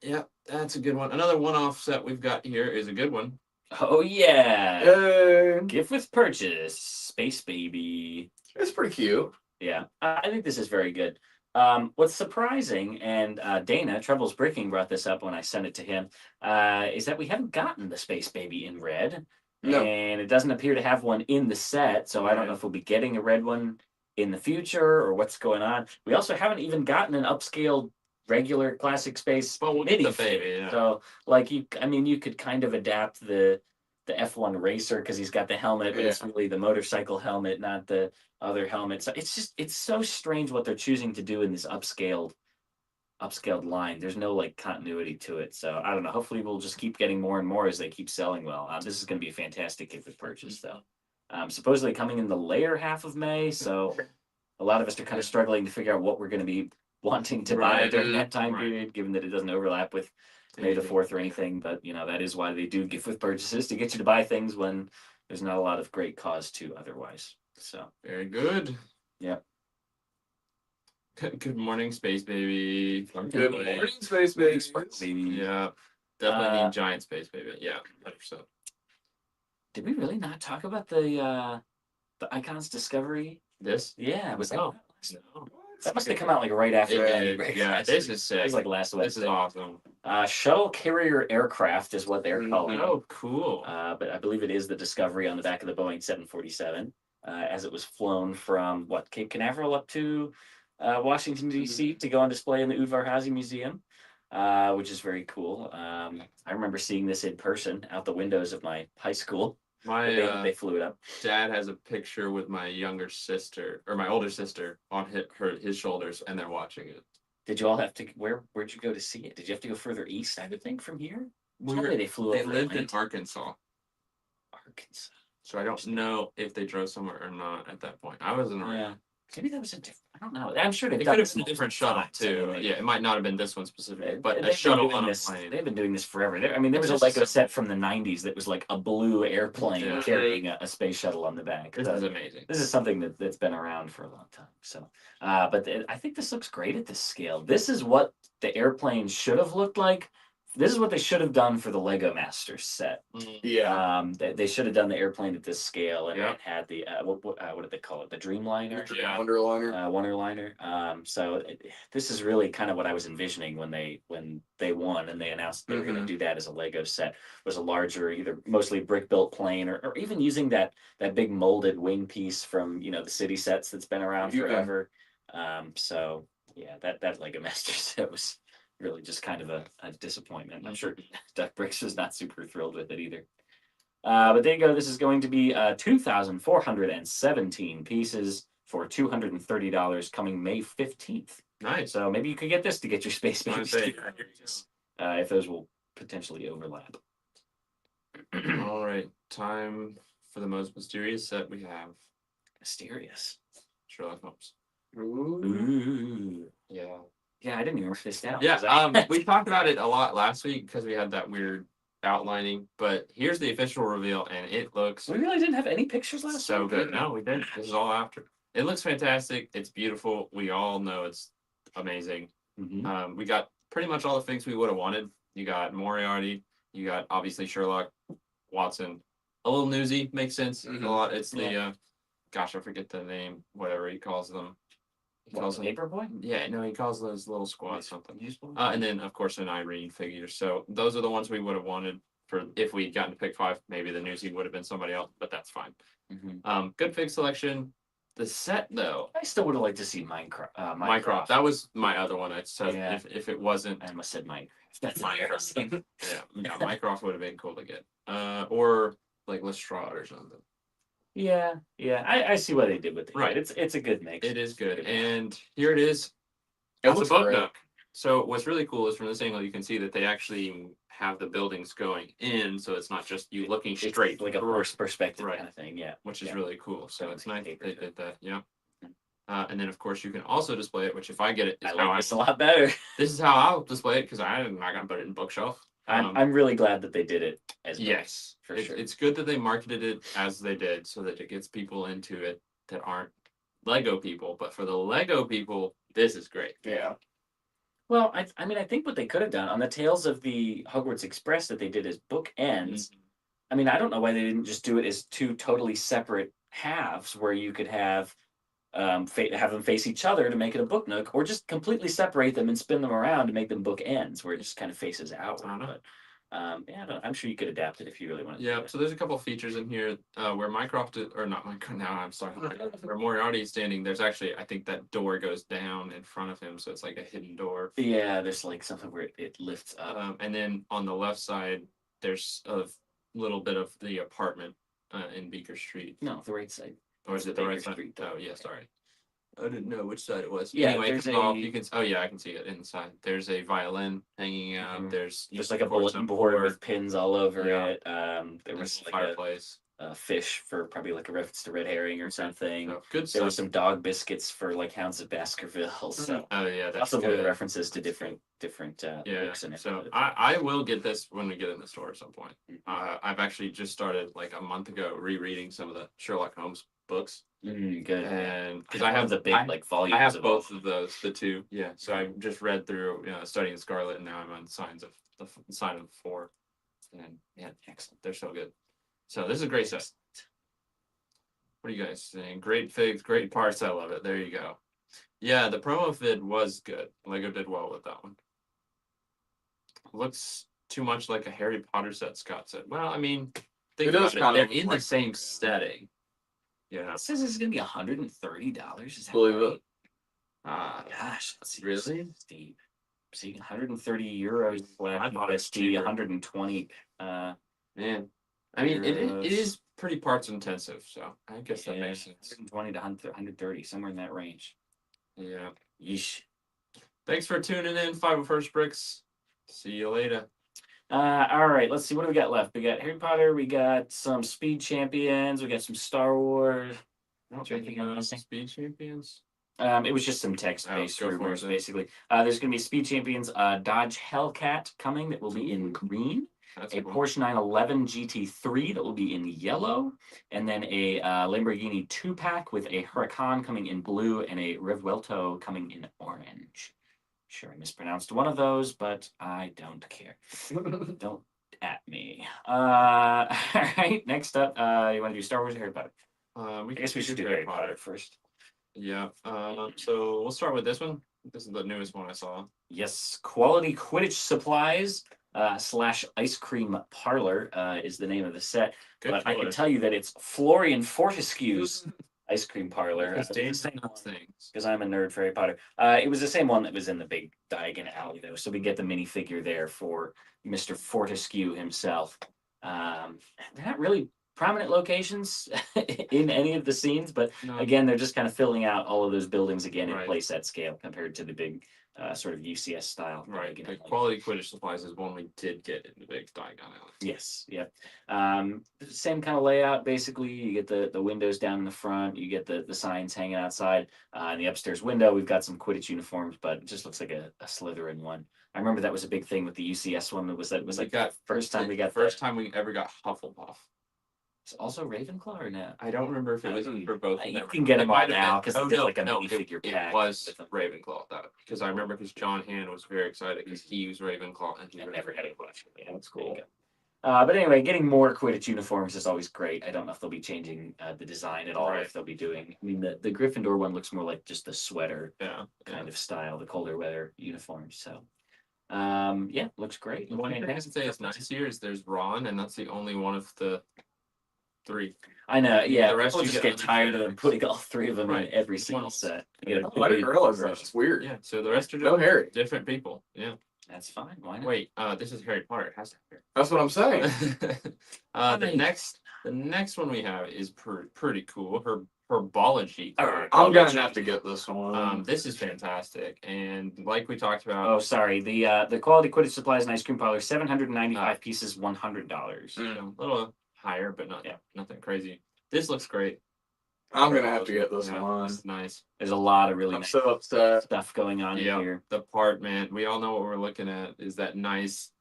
Yeah, that's a good one. Another one-off set we've got here is a good one. Oh yeah, Yay. gift with purchase, Space Baby. It's pretty cute. Yeah, I think this is very good. What's surprising, and Dana Trebles Bricking brought this up when I sent it to him, is that we haven't gotten the Space Baby in red, No. and it doesn't appear to have one in the set. So I don't know if we'll be getting a red one in the future or what's going on. We also haven't even gotten an upscaled regular classic space But we'll get mini the baby. Yeah. So like you could kind of adapt the F1 racer because he's got the helmet, but it's really the motorcycle helmet, not the other helmet. So it's so strange what they're choosing to do in this upscaled line. There's no like continuity to it. So I don't know. Hopefully we'll just keep getting more and more as they keep selling well. This is going to be a fantastic gift with purchase though. Supposedly coming in the later half of May, so a lot of us are kind of struggling to figure out what we're going to be wanting to buy Right. during that time Right. period, given that it doesn't overlap with May the 4th or anything. But that is why they do gift with purchases, to get you to buy things when there's not a lot of great cause to otherwise. So Very good. Yep. Good morning, Space Baby. Good morning, Space Baby. maybe Yeah, definitely need giant Space Baby. Yeah, 100%. did we really not talk about the Icons Discovery? This? Yeah, it was No. that, that must have come out like right after It Daddy. did. Yeah, this is sick. It was like last This Wednesday. is awesome. Shuttle carrier aircraft is what they're calling. Oh, cool. But I believe it is the Discovery on the back of the Boeing 747, as it was flown from Cape Canaveral up to Washington D.C. to go on display in the Udvar-Hazy Museum, which is very cool. I remember seeing this in person out the windows of my high school. My They flew it up. dad has a picture with my younger sister or my older sister on his shoulders, and they're watching it. Did you all have to? Where'd you go to see it? Did you have to go further east? I would think from here. There's no way they flew They over lived in Atlanta. Arkansas, Arkansas. so I don't know if they drove somewhere or not at that point. I wasn't around. Yeah. Maybe that was a different. I don't know. I'm sure they've It done could have this been a different multiple shuttle times too. anyway. Yeah, it might not have been this one specifically, but They've a been shuttle doing on a this- plane. They've been doing this forever. There was It's a just Lego so set from the '90s that was like a blue airplane Yeah. carrying a space shuttle on the back. This So is amazing. this is something that's been around for a long time. So, but I think this looks great at this scale. This is what the airplane should have looked like. This is what they should have done for the Lego Masters set. Yeah. They should have done the airplane at this scale and Yeah. it had the what did they call it? The Dreamliner. Yeah. Wonderliner. Wonderliner. So this is really kind of what I was envisioning when they won and they announced they were going to do that as a Lego set. Was a larger, either mostly brick built plane or even using that big molded wing piece from the city sets that's been around Yeah. forever. So yeah, that Lego Master set was really just kind of a disappointment. I'm sure Duck Bricks was not super thrilled with it either. But there you go. This is going to be 2,417 pieces for $230 coming May 15th. Nice. So maybe you could get this to get your Space I Baby was gonna say, stickers, if those will potentially overlap. All right, time for the most mysterious set we have. Mysterious. Sherlock Holmes. Ooh. Ooh. Yeah. Yeah, I didn't even write this down. Yeah. We talked about it a lot last week because we had that weird outlining. But here's the official reveal, and it looks We really didn't have any pictures last so week. good. No, we didn't. This is all after. It looks fantastic. It's beautiful. We all know it's amazing. Mhm. We got pretty much all the things we would have wanted. You got Moriarty. You got obviously Sherlock, Watson, a little newsy, makes sense. Mhm. A lot. It's the Yeah. gosh, I forget the name. Whatever he calls them. He calls them. Paperboy? Yeah, no, he calls those little squads something. Newsboy? And then of course an Irene figure. So those are the ones we would have wanted for if we'd gotten to pick 5. Maybe the newsy would have been somebody else, but that's fine. Mhm. Good fig selection. The set though, I still would have liked to see Minecraft. Minecraft. That was my other one. I said Yeah. if it wasn't, I almost said Minecraft. That's Minecraft. embarrassing. yeah, Minecraft would have been cool to get. Or like Lestrade or something. Yeah, yeah. I see what they did with it. Right. It's a good mix. It is good, and here it is. It That's a looks boat great. nook. So what's really cool is from this angle you can see that they actually have the buildings going in, so it's not just you looking It's straight, like a through, first perspective Right. kind of thing. Yeah. which is Yeah. really cool. So That it's would nice be that they paper. did that. Yeah. And then of course you can also display it, which if I get it, is I how like this a lot better. this is how I'll display it because I'm not gonna put it in bookshelf. I'm really glad that they did it as both, Yes, for sure. It's good that they marketed it as they did, so that it gets people into it that aren't Lego people. But for the Lego people, this is great. Yeah. Well, I mean, I think what they could have done on the Tales of the Hogwarts Express that they did as bookends. I mean, I don't know why they didn't just do it as 2 totally separate halves where you could have have them face each other to make it a book nook, or just completely separate them and spin them around to make them book ends where it just kind of faces outward. I don't know. But yeah, I'm sure you could adapt it if you really wanted. Yeah, to. so there's a couple features in here where Mycroft or not Mycroft. Now I'm sorry, where Moriarty is standing. There's actually I think that door goes down in front of him, so it's like a hidden door. Yeah, there's like something where it lifts up. And then on the left side, there's a little bit of the apartment in Beaker Street. No, the right side. Or is the it the right Baker side? Street door. Oh yeah, sorry. I didn't know which side it was. Yeah, anyway, there's it's off. a- You can. Oh yeah, I can see it inside. There's a violin hanging out. Mhm. There's There's like a of course, bulletin board board, with pins all over Yeah. it. There there's was a like fireplace. a fish for probably like a reference to red herring or something. So, good There stuff. were some dog biscuits for like Hounds of Baskerville. So Oh yeah, that's lots of little good. references to different Yeah, books and it. so I will get this when we get in the store at some point. Mhm. I've actually just started like a month ago rereading some of the Sherlock Holmes books, Good. and because I have the big like volumes. I have of both all. of those, the two. Yeah, so I just read through Studying Scarlet, and now I'm on Sign of the Four, and yeah, excellent. They're so good. So this is a great set. What do you guys think? Great figs, great parts. I love it. There you go. Yeah, the promo vid was good. Lego did well with that one. Looks too much like a Harry Potter set, Scott said. Well, I mean, think It does about kind it. of They're in like- the same setting. Yeah. It says it's gonna be $130. Is that Believe right? it. Gosh, that's Really? steep. See, 130 euros I thought it was USD, cheaper. 120. Man, I mean, it is pretty parts intensive, so I guess that makes sense. 120 to 130, somewhere in that range. Yeah. Yeesh. Thanks for tuning in, 501st Bricks. See you later. All right, let's see. What do we got left? We got Harry Potter. We got some Speed Champions. We got some Star Wars. Is there anything I'm missing? Speed Champions? It was just some text-based go for rumors, it. basically. There's going to be Speed Champions Dodge Hellcat coming that will be in green. That's A cool. Porsche 911 GT3 that will be in yellow, and then a Lamborghini 2-pack with a Huracan coming in blue and a Revuelto coming in orange. Sure, I mispronounced one of those, but I don't care. Don't at me. All right, next up, you want to do Star Wars or Harry Potter? I guess we should do Harry Potter first. Yeah. So we'll start with this one. This is the newest one I saw. Yes, Quality Quidditch Supplies / Ice Cream Parlor is the name of the set. Good But I can choice. tell you that it's Florian Fortescue's Ice Cream Parlor. Because Dave knows things. Because I'm a nerd for Harry Potter. It was the same one that was in the big Diagon Alley, though. So we get the minifigure there for Mr. Fortescue himself. They're not really prominent locations in any of the scenes, but No. again, they're just kind of filling out all of those buildings again in Right. playset scale compared to the big sort of UCS style. Right. Diagon The Alley. quality Quidditch supplies is one we did get in the big Diagon Alley. Yes, yeah. Same kind of layout, basically. You get the windows down in the front, you get the signs hanging outside. In the upstairs window, we've got some Quidditch uniforms, but it just looks like a Slytherin one. I remember that was a big thing with the UCS one. It was like got first time we got first time we ever got Hufflepuff. It's also Ravenclaw or no? I don't remember if it was for both. of You them. can get It them all might have now been. because it's like a no, minifigure it pack. was with them. Ravenclaw though, because I remember because John Hand was very excited because he was Ravenclaw and he I really never had a question. Yeah, That's there you cool. go. But anyway, getting more Quidditch uniforms is always great. I don't know if they'll be changing the design at all, or Right. if they'll be doing. I mean, the Gryffindor one looks more like just the sweater Yeah. kind of style, the colder weather uniforms. So, yeah, looks great. The one thing I can say is nice here is there's Ron, and that's the only one of the 3. I know, yeah. The rest People you just get get tired of them understandings. putting all 3 of them Right. in every This single one's- set. Yeah. Oh, I didn't realize that. It's weird. Yeah. So the rest are No just Harry. different people. Yeah. That's fine. Why not? Wait. This is Harry Potter. It has to have That's what I'm saying. Harry. The next one we have is pretty cool. Her Herbology. card. I'm gonna have to get this one. This is fantastic, and like we talked about, Oh, sorry. The quality Quidditch supplies and ice cream parlor, 795 pieces, $100. a little higher, but nothing crazy. This looks great. I'm gonna have to get this Yeah, one. This is nice. There's a lot of really I'm nice so upset. stuff going on Yeah. here. The part, man, we all know what we're looking at is that nice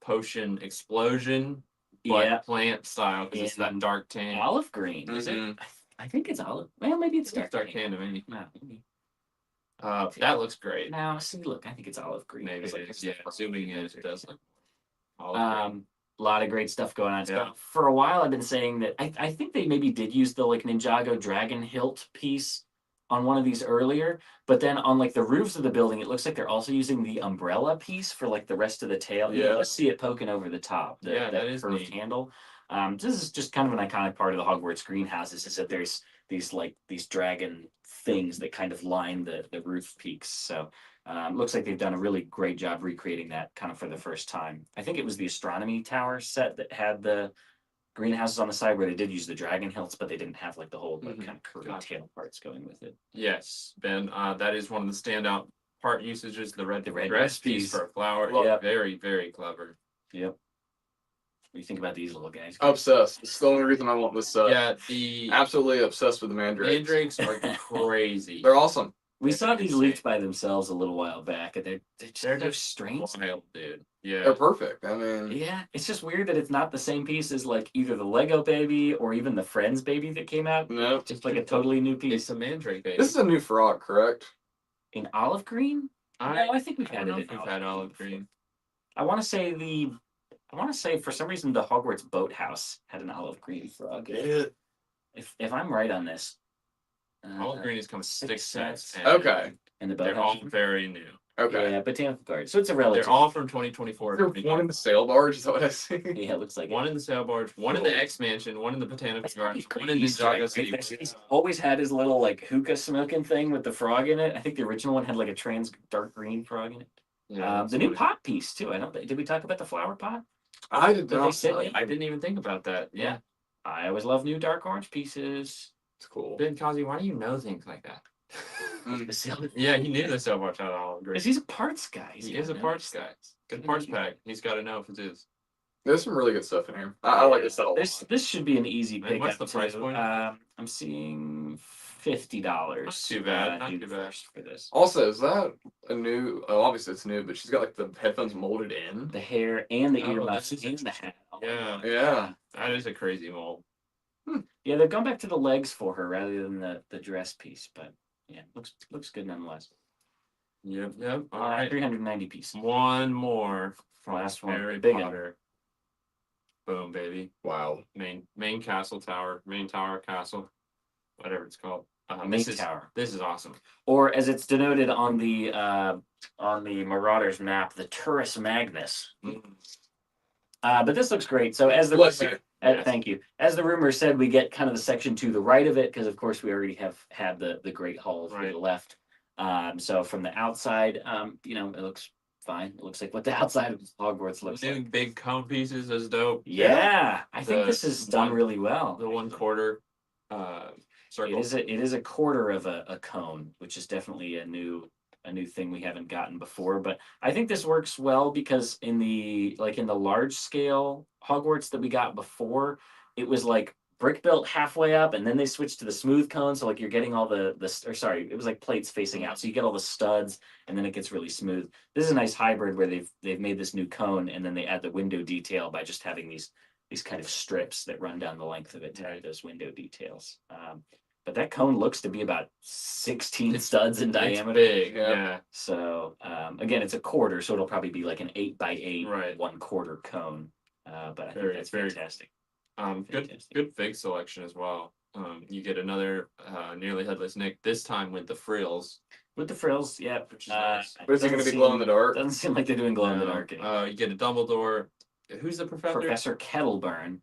potion explosion, but Yeah. plant style because it's that In dark tan. Olive green. Is it? Mhm. I think it's olive. Well, maybe it's It's dark tan to me. No, maybe. That looks great. Now, see, look, I think it's olive green. Maybe It's it like is. it's Yeah, the zooming in, purple it does look olive green. A lot of great stuff going on. So Yeah. for a while, I've been saying that I think they maybe did use the like Ninjago dragon hilt piece on one of these earlier, but then on like the roofs of the building, it looks like they're also using the umbrella piece for like the rest of the tail. You Yeah. can see it poking over the top. Yeah, that is curved neat. handle. This is just kind of an iconic part of the Hogwarts greenhouses is that there's these dragon things that kind of line the roof peaks. So looks like they've done a really great job recreating that kind of for the first time. I think it was the astronomy tower set that had the greenhouses on the side where they did use the dragon hilts, but they didn't have like the whole like, Mhm. kind of curvy Gotcha. tail parts going with it. Yes, Ben. That is one of the standout part usages. The red red dress dress piece piece. for a flower. Well, Yeah, very, very clever. Yep. What do you think about these little guys? Obsessed. It's the only reason I want this set. Yeah, the Absolutely obsessed with the mandrakes. mandrakes are crazy. They're awesome. We They're saw these insane. leaked by themselves a little while back, and they're They're so just strange. wild, dude. They're Yeah. perfect. I mean, Yeah, it's just weird that it's not the same piece as like either the Lego baby or even the Friends baby that came out. no. Just like a totally new It's piece a mandrake baby. This is a new frog, correct? in olive green. No, I think we've I had don't know it if in we've had olive before. green. I want to say for some reason the Hogwarts boathouse had an olive green frog. If I'm right on this, Olive green has come 6 sets. sets. and Okay. and the They're boathouse. all very new. Okay. Yeah, botanical garden. So it's a relative. They're all from 2024. There's one in the sail barge. Is that what I see? Yeah, it looks like One it. in the sail barge, one in the X Mansion, one in the Botanical That's Garden, pretty one in Easter egg, Ninjago right? City. He's always had his little like hookah smoking thing with the frog in it. I think the original one had like a trans dark green frog in it. Yeah, The new pot piece too. I don't. Did we talk about the flower pot? I did Did they not. sit know. in? I didn't even think about that. Yeah. I always love new dark orange pieces. It's cool. Ben Kazi, why do you know things like that? Mm. The sail- Yeah, he knew the sail barge had olive green. Because he's a parts guy. He is a gotta know parts this guy. stuff. Good parts pack. He's got to know if it is. There's some really good stuff in here. I like this set a lot. This should be an easy And pick what's up the price too. point? I'm seeing $50. Not too bad, not new too bad. first for this. Also, is that a new? Oh, obviously it's new, but she's got like the headphones molded in. The hair and the Oh, earmuffs this is and the hat. Oh my Yeah. God. Yeah. That is a crazy mold. Yeah, they've gone back to the legs for her rather than the dress piece, but yeah, looks good nonetheless. Yep. All right. 390 pieces. One more from Last one, Harry big one. Potter. Boom, baby. Wow. Main castle tower, main tower castle, whatever it's called. Main This is tower, this is awesome. or as it's denoted on the Marauders map, the Turris Magnus. But this looks great. So as the Bless rumor- you. Yes. thank you. As the rumor said, we get kind of the section to the right of it because, of course, we already have had the Great Hall to Right. the left. So from the outside, it looks fine. It looks like what the outside of Hogwarts looks Doing like. big cone pieces is dope. Yeah, I think The this is done one- really well. The 1/4 circle. It is a quarter of a cone, which is definitely a new thing we haven't gotten before. But I think this works well because in the large scale Hogwarts that we got before, it was like brick built halfway up, and then they switched to the smooth cone. So like you're getting all it was like plates facing out, so you get all the studs, and then it gets really smooth. This is a nice hybrid where they've made this new cone, and then they add the window detail by just having these kind of strips that run down the length of it to add those window details. But that cone looks to be about 16 studs in It's diameter. big. Yeah. Yeah. So again, it's a quarter, so it'll probably be like an 8x8, Right. 1/4 cone. But I think Very, that's very fantastic. Good Fantastic. good fig selection as well. You get another nearly headless Nick, this time with the frills, With the frills, yep. which is nice. But is it doesn't gonna be glow in the seem- dark? Doesn't seem like they're doing glow in the No, dark anymore. you get a Dumbledore. Who's the professor? Professor Kettleburn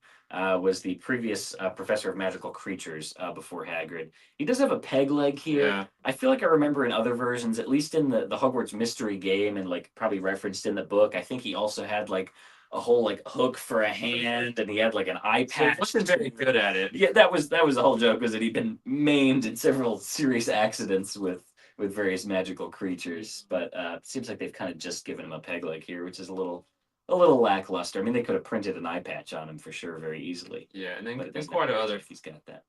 was the previous professor of magical creatures before Hagrid. He does have a peg leg here. Yeah, I feel like I remember in other versions, at least in the Hogwarts mystery game and like probably referenced in the book, I think he also had like a whole like hook for a hand and he had like an eye so he patch. wasn't very good at it. Yeah, that was the whole joke, was that he'd been maimed in several serious accidents with various magical creatures. But it seems like they've kind of just given him a peg leg here, which is a little lackluster. I mean, they could have printed an eye patch on him for sure very easily. Yeah, and But then it doesn't quite a appear as other if he's got that.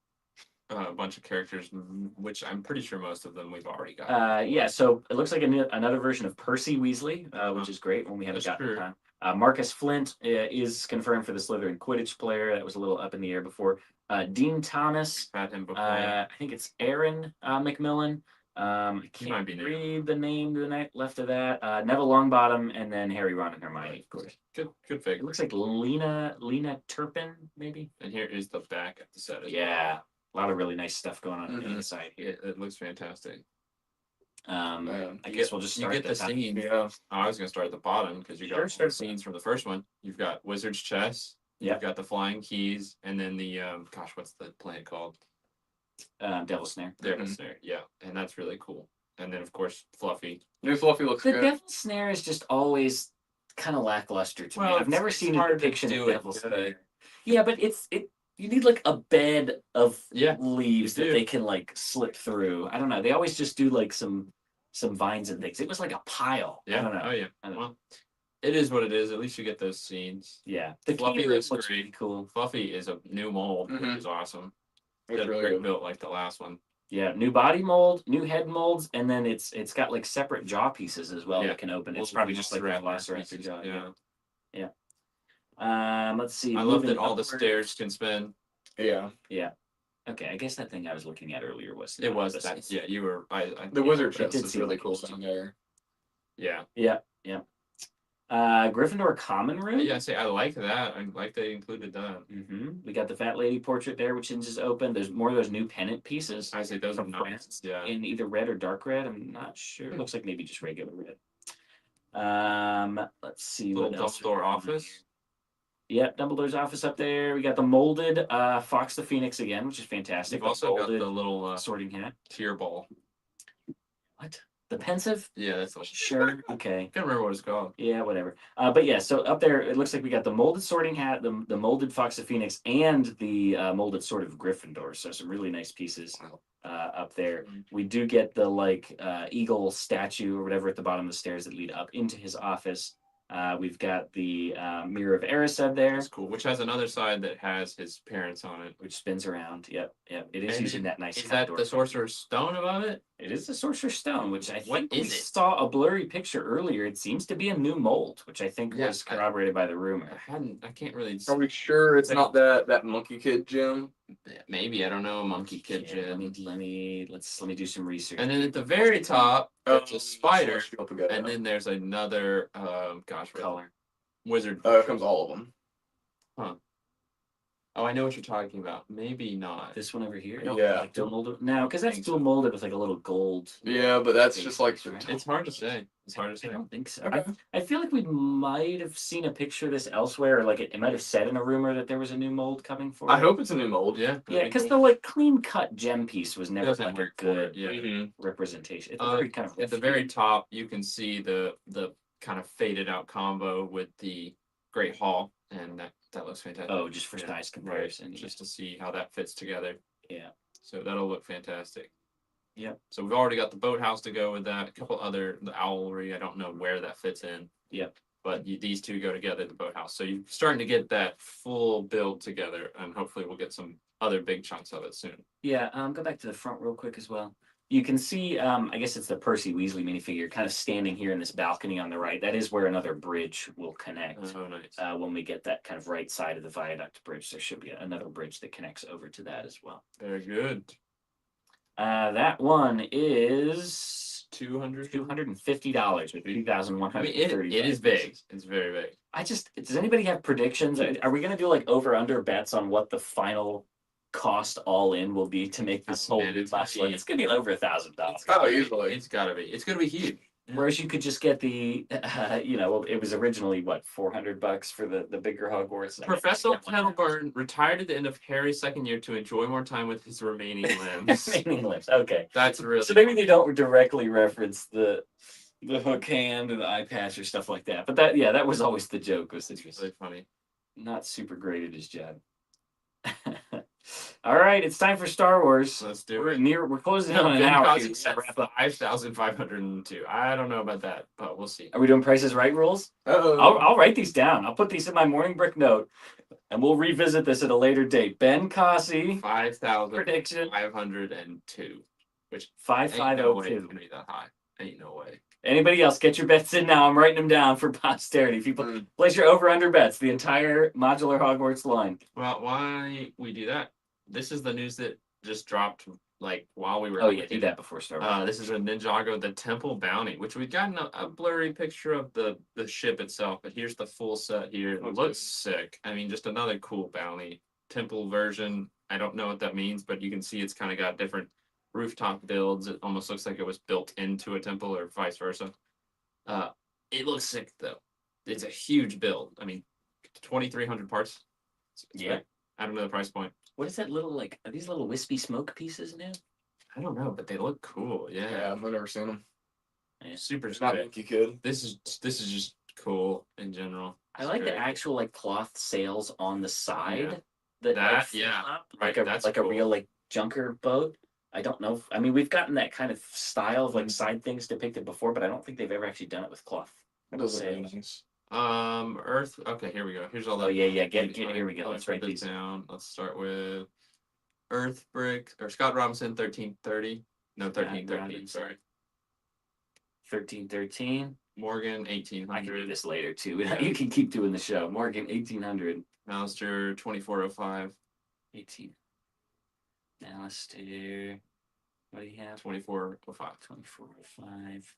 bunch of characters, which I'm pretty sure most of them we've already got. Yeah, so it looks like another version of Percy Weasley, which is great when we haven't That's gotten true. time. Marcus Flint is confirmed for the Slytherin Quidditch player. That was a little up in the air before. Dean Thomas. Had him before. I think it's Aaron Macmillan. I He might can't be new. read the name the night left of that. Neville Longbottom, and then Harry, Ron, and Hermione, of course. Good It fig. looks like Lena Turpin, maybe. And here is the back of the set. As Yeah, a lot of really nice stuff going on on the Mhm. inside well. here. It looks fantastic. I guess we'll just You start get at the top. scenes. Yeah. I was gonna start at the bottom because you got Sure, all start the scenes from the first one. You've got Wizard's Chess. You've Yep. got the Flying Keys, and then the gosh, what's the planet called? Devil's Snare. Devil's Snare. Yeah, and that's really cool. And then of course Fluffy. New Fluffy looks The good. Devil's Snare is just always kind of lackluster to me. Well, I've never it's seen a hard to depiction do of it Devil's good. Snare. Yeah, but it. You need like a bed of Yeah, leaves you that do. they can like slip through. I don't know. They always just do like some vines and things. It was like a pile. I Yeah. don't know. Oh yeah. I don't know. Well, it is what it is. At least you get those scenes. Yeah, the Fluffy key room looks looks great. pretty cool. Fluffy is a new mold, which Mhm. is awesome. Looks They're really brick good. built like the last one. Yeah, new body mold, new head molds, and then it's got like separate jaw pieces as well Yeah. that can open. It's Little probably just like the Velociraptor Velociraptor pieces, jaw. Yeah. Let's see. I love moving that all the upward. stairs can spin. Yeah. Okay, I guess that thing I was looking at earlier was. It not was the that. same. Yeah, you were. I The wizard it chest did is seem really like it cool was down there. Yeah. Yeah. Gryffindor common room. Yeah. Say I like that. I like they included that. We got the fat lady portrait there, which hinges open. There's more of those new pennant pieces I say those are From nice. France Yeah. in either red or dark red. I'm not sure. It looks like maybe just regular red. Let's see Little what else. Dumbledore office. Yep, Dumbledore's office up there. We got the molded Fox the Phoenix again, which is fantastic. You've The also got molded the little sorting hat. tear ball. What? The pensive? Yeah, that's. I Sure. Okay. can't remember what it's called. Yeah, whatever. But yeah, so up there, it looks like we got the molded sorting hat, the molded Fox the Phoenix, and the molded Sword of Gryffindor. So some really nice pieces Wow. up there. We do get the like eagle statue or whatever at the bottom of the stairs that lead up into his office. We've got the Mirror of Erised there, That's cool. Which has another side that has his parents on it. which spins around. Yep. It is And using that nice. Is kind of that door the frame. Sorcerer's Stone above it? It is the Sorcerer's Stone, which I What think we is it? saw a blurry picture earlier. It seems to be a new mold, which I think Yeah, was corroborated by the rumor. I can't really. Are we sure it's not that monkey kid Jim? Maybe I don't know. Monkey Kid Yeah, Jim. let me do some research. And then at the very top, it's a spider, And and then there's another. Gosh, what- color. wizard. it comes all of them. Oh, I know what you're talking about. Maybe not. This one over here. Yeah. Like dual molded. No, because that's think dual so. molded with like a little gold. Yeah, but that's base just like piece, right? It's hard to say. It's hard to I say. don't think so. Okay. I feel like we might have seen a picture of this elsewhere, or like it might have said in a rumor that there was a new mold coming for I it. hope it's a new mold. Yeah. Yeah, because the like clean cut gem piece was never Doesn't like a work for good it, yeah. Mhm. representation. It's Uh, very kind of At the very top, you can see the kind of faded out combo with the Great Hall, and that looks fantastic. oh, just for Yeah, size comparison. yeah. Just to see how that fits together. Yeah. So that'll look fantastic. Yep. So we've already got the boathouse to go with that. A couple other, the owlry. I don't know where that fits in. Yep. But these two go together, the boathouse. So you're starting to get that full build together, and hopefully we'll get some other big chunks of it soon. Yeah, go back to the front real quick as well. You can see, I guess it's the Percy Weasley minifigure kind of standing here in this balcony on the right. That is where another bridge will connect. Oh, nice. When we get that kind of right side of the viaduct bridge, there should be another bridge that connects over to that as well. Very good. That one is 200. $250 with 2,130. I mean, it is big. It's very big. Does anybody have predictions? Are we gonna do like over under bets on what the final cost all in will be to make this whole Man, it's last gonna one? be- It's gonna be over $1,000. Oh, easily. It's gotta be. It's gonna be huge. Whereas you could just get the, it was originally what, $400 for the bigger Hogwarts. Professor Pendleburn retired at the end of Harry's second year to enjoy more time with his remaining limbs. Remaining limbs. Okay, That's really so maybe they don't directly reference the hook hand or the eye patch or stuff like that. But that was always the joke. Was that he was really funny. not super great at his job. All right, it's time for Star Wars. Let's do We're it. we're closing in on an hour. Here. So wrap up. 5,502. I don't know about that, but we'll see. Are we doing Prices Right rules? I'll write these down. I'll put these in my morning brick note, and we'll revisit this at a later date. Ben Cossey, prediction 5,502. Which 5502. Gonna be that high. Ain't no way. Anybody else? Get your bets in now. I'm writing them down for posterity. If you place your over/under bets, the entire modular Hogwarts line. Well, why we do that? This is the news that just dropped like while we were. Oh yeah, do that before Star Wars. This is a Ninjago, the Temple Bounty, which we've gotten a blurry picture of the ship itself, but here's the full set here. It looks sick. I mean, just another cool bounty. Temple version. I don't know what that means, but you can see it's kind of got different rooftop builds. It almost looks like it was built into a temple or vice versa. It looks sick though. It's a huge build. I mean, 2,300 parts. Yeah. I don't know the price point. What is that little like? Are these little wispy smoke pieces now? I don't know, but they look cool. Yeah, Yeah. I've never seen them. Super It's not sick. Yankee Kid. This is just cool in general. I like the Very actual like cloth sails on the side. Yeah. That like, Yeah. flip up, Right, like that's a cool. real like junker boat. I don't know. I mean, we've gotten that kind of style of like side things depicted before, but I don't think they've ever actually done it with cloth. That does look sails. nice. Earth. Okay, here we go. Here's all the. Oh yeah. Here we go. Let's write this these. down. Let's start with Earth Brick or Scott Robinson 1330. No, 1313. Robinson. Sorry. 1313. Morgan I can do 1800. this later too. You can keep doing the show. Morgan 1800. Malister 2405. 18. Alistair. What do you have? 2405. 2405.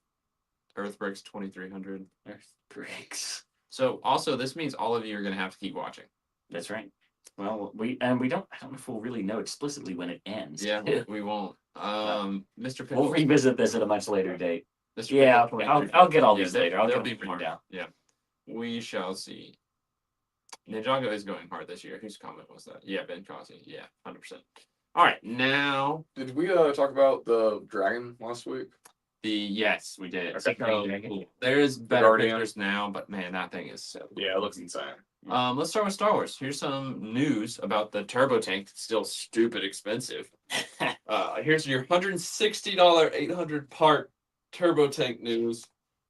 Earth Bricks 2300. Earth Bricks. So also this means all of you are gonna have to keep watching. That's right. Well, we don't. I don't know if we'll really know explicitly when it ends. Yeah, we won't. Mr. Pickle. We'll revisit this at a much later date. Mr. Yeah, Pickle I'll get all Yeah, these later. I'll there'll get be them more. down. Yeah. We shall see. Ninjago is going hard this year. Whose comment was that? Yeah, Ben Cossey. Yeah, 100%. All right, now Did we talk about the dragon last week? yes, we did. Okay, So, Dragon. there is better Guardian. pictures now, but man, that thing is so. Yeah, it looks insane. Let's start with Star Wars. Here's some news about the turbo tank. It's still stupid expensive. Here's your $160 800 part turbo tank news.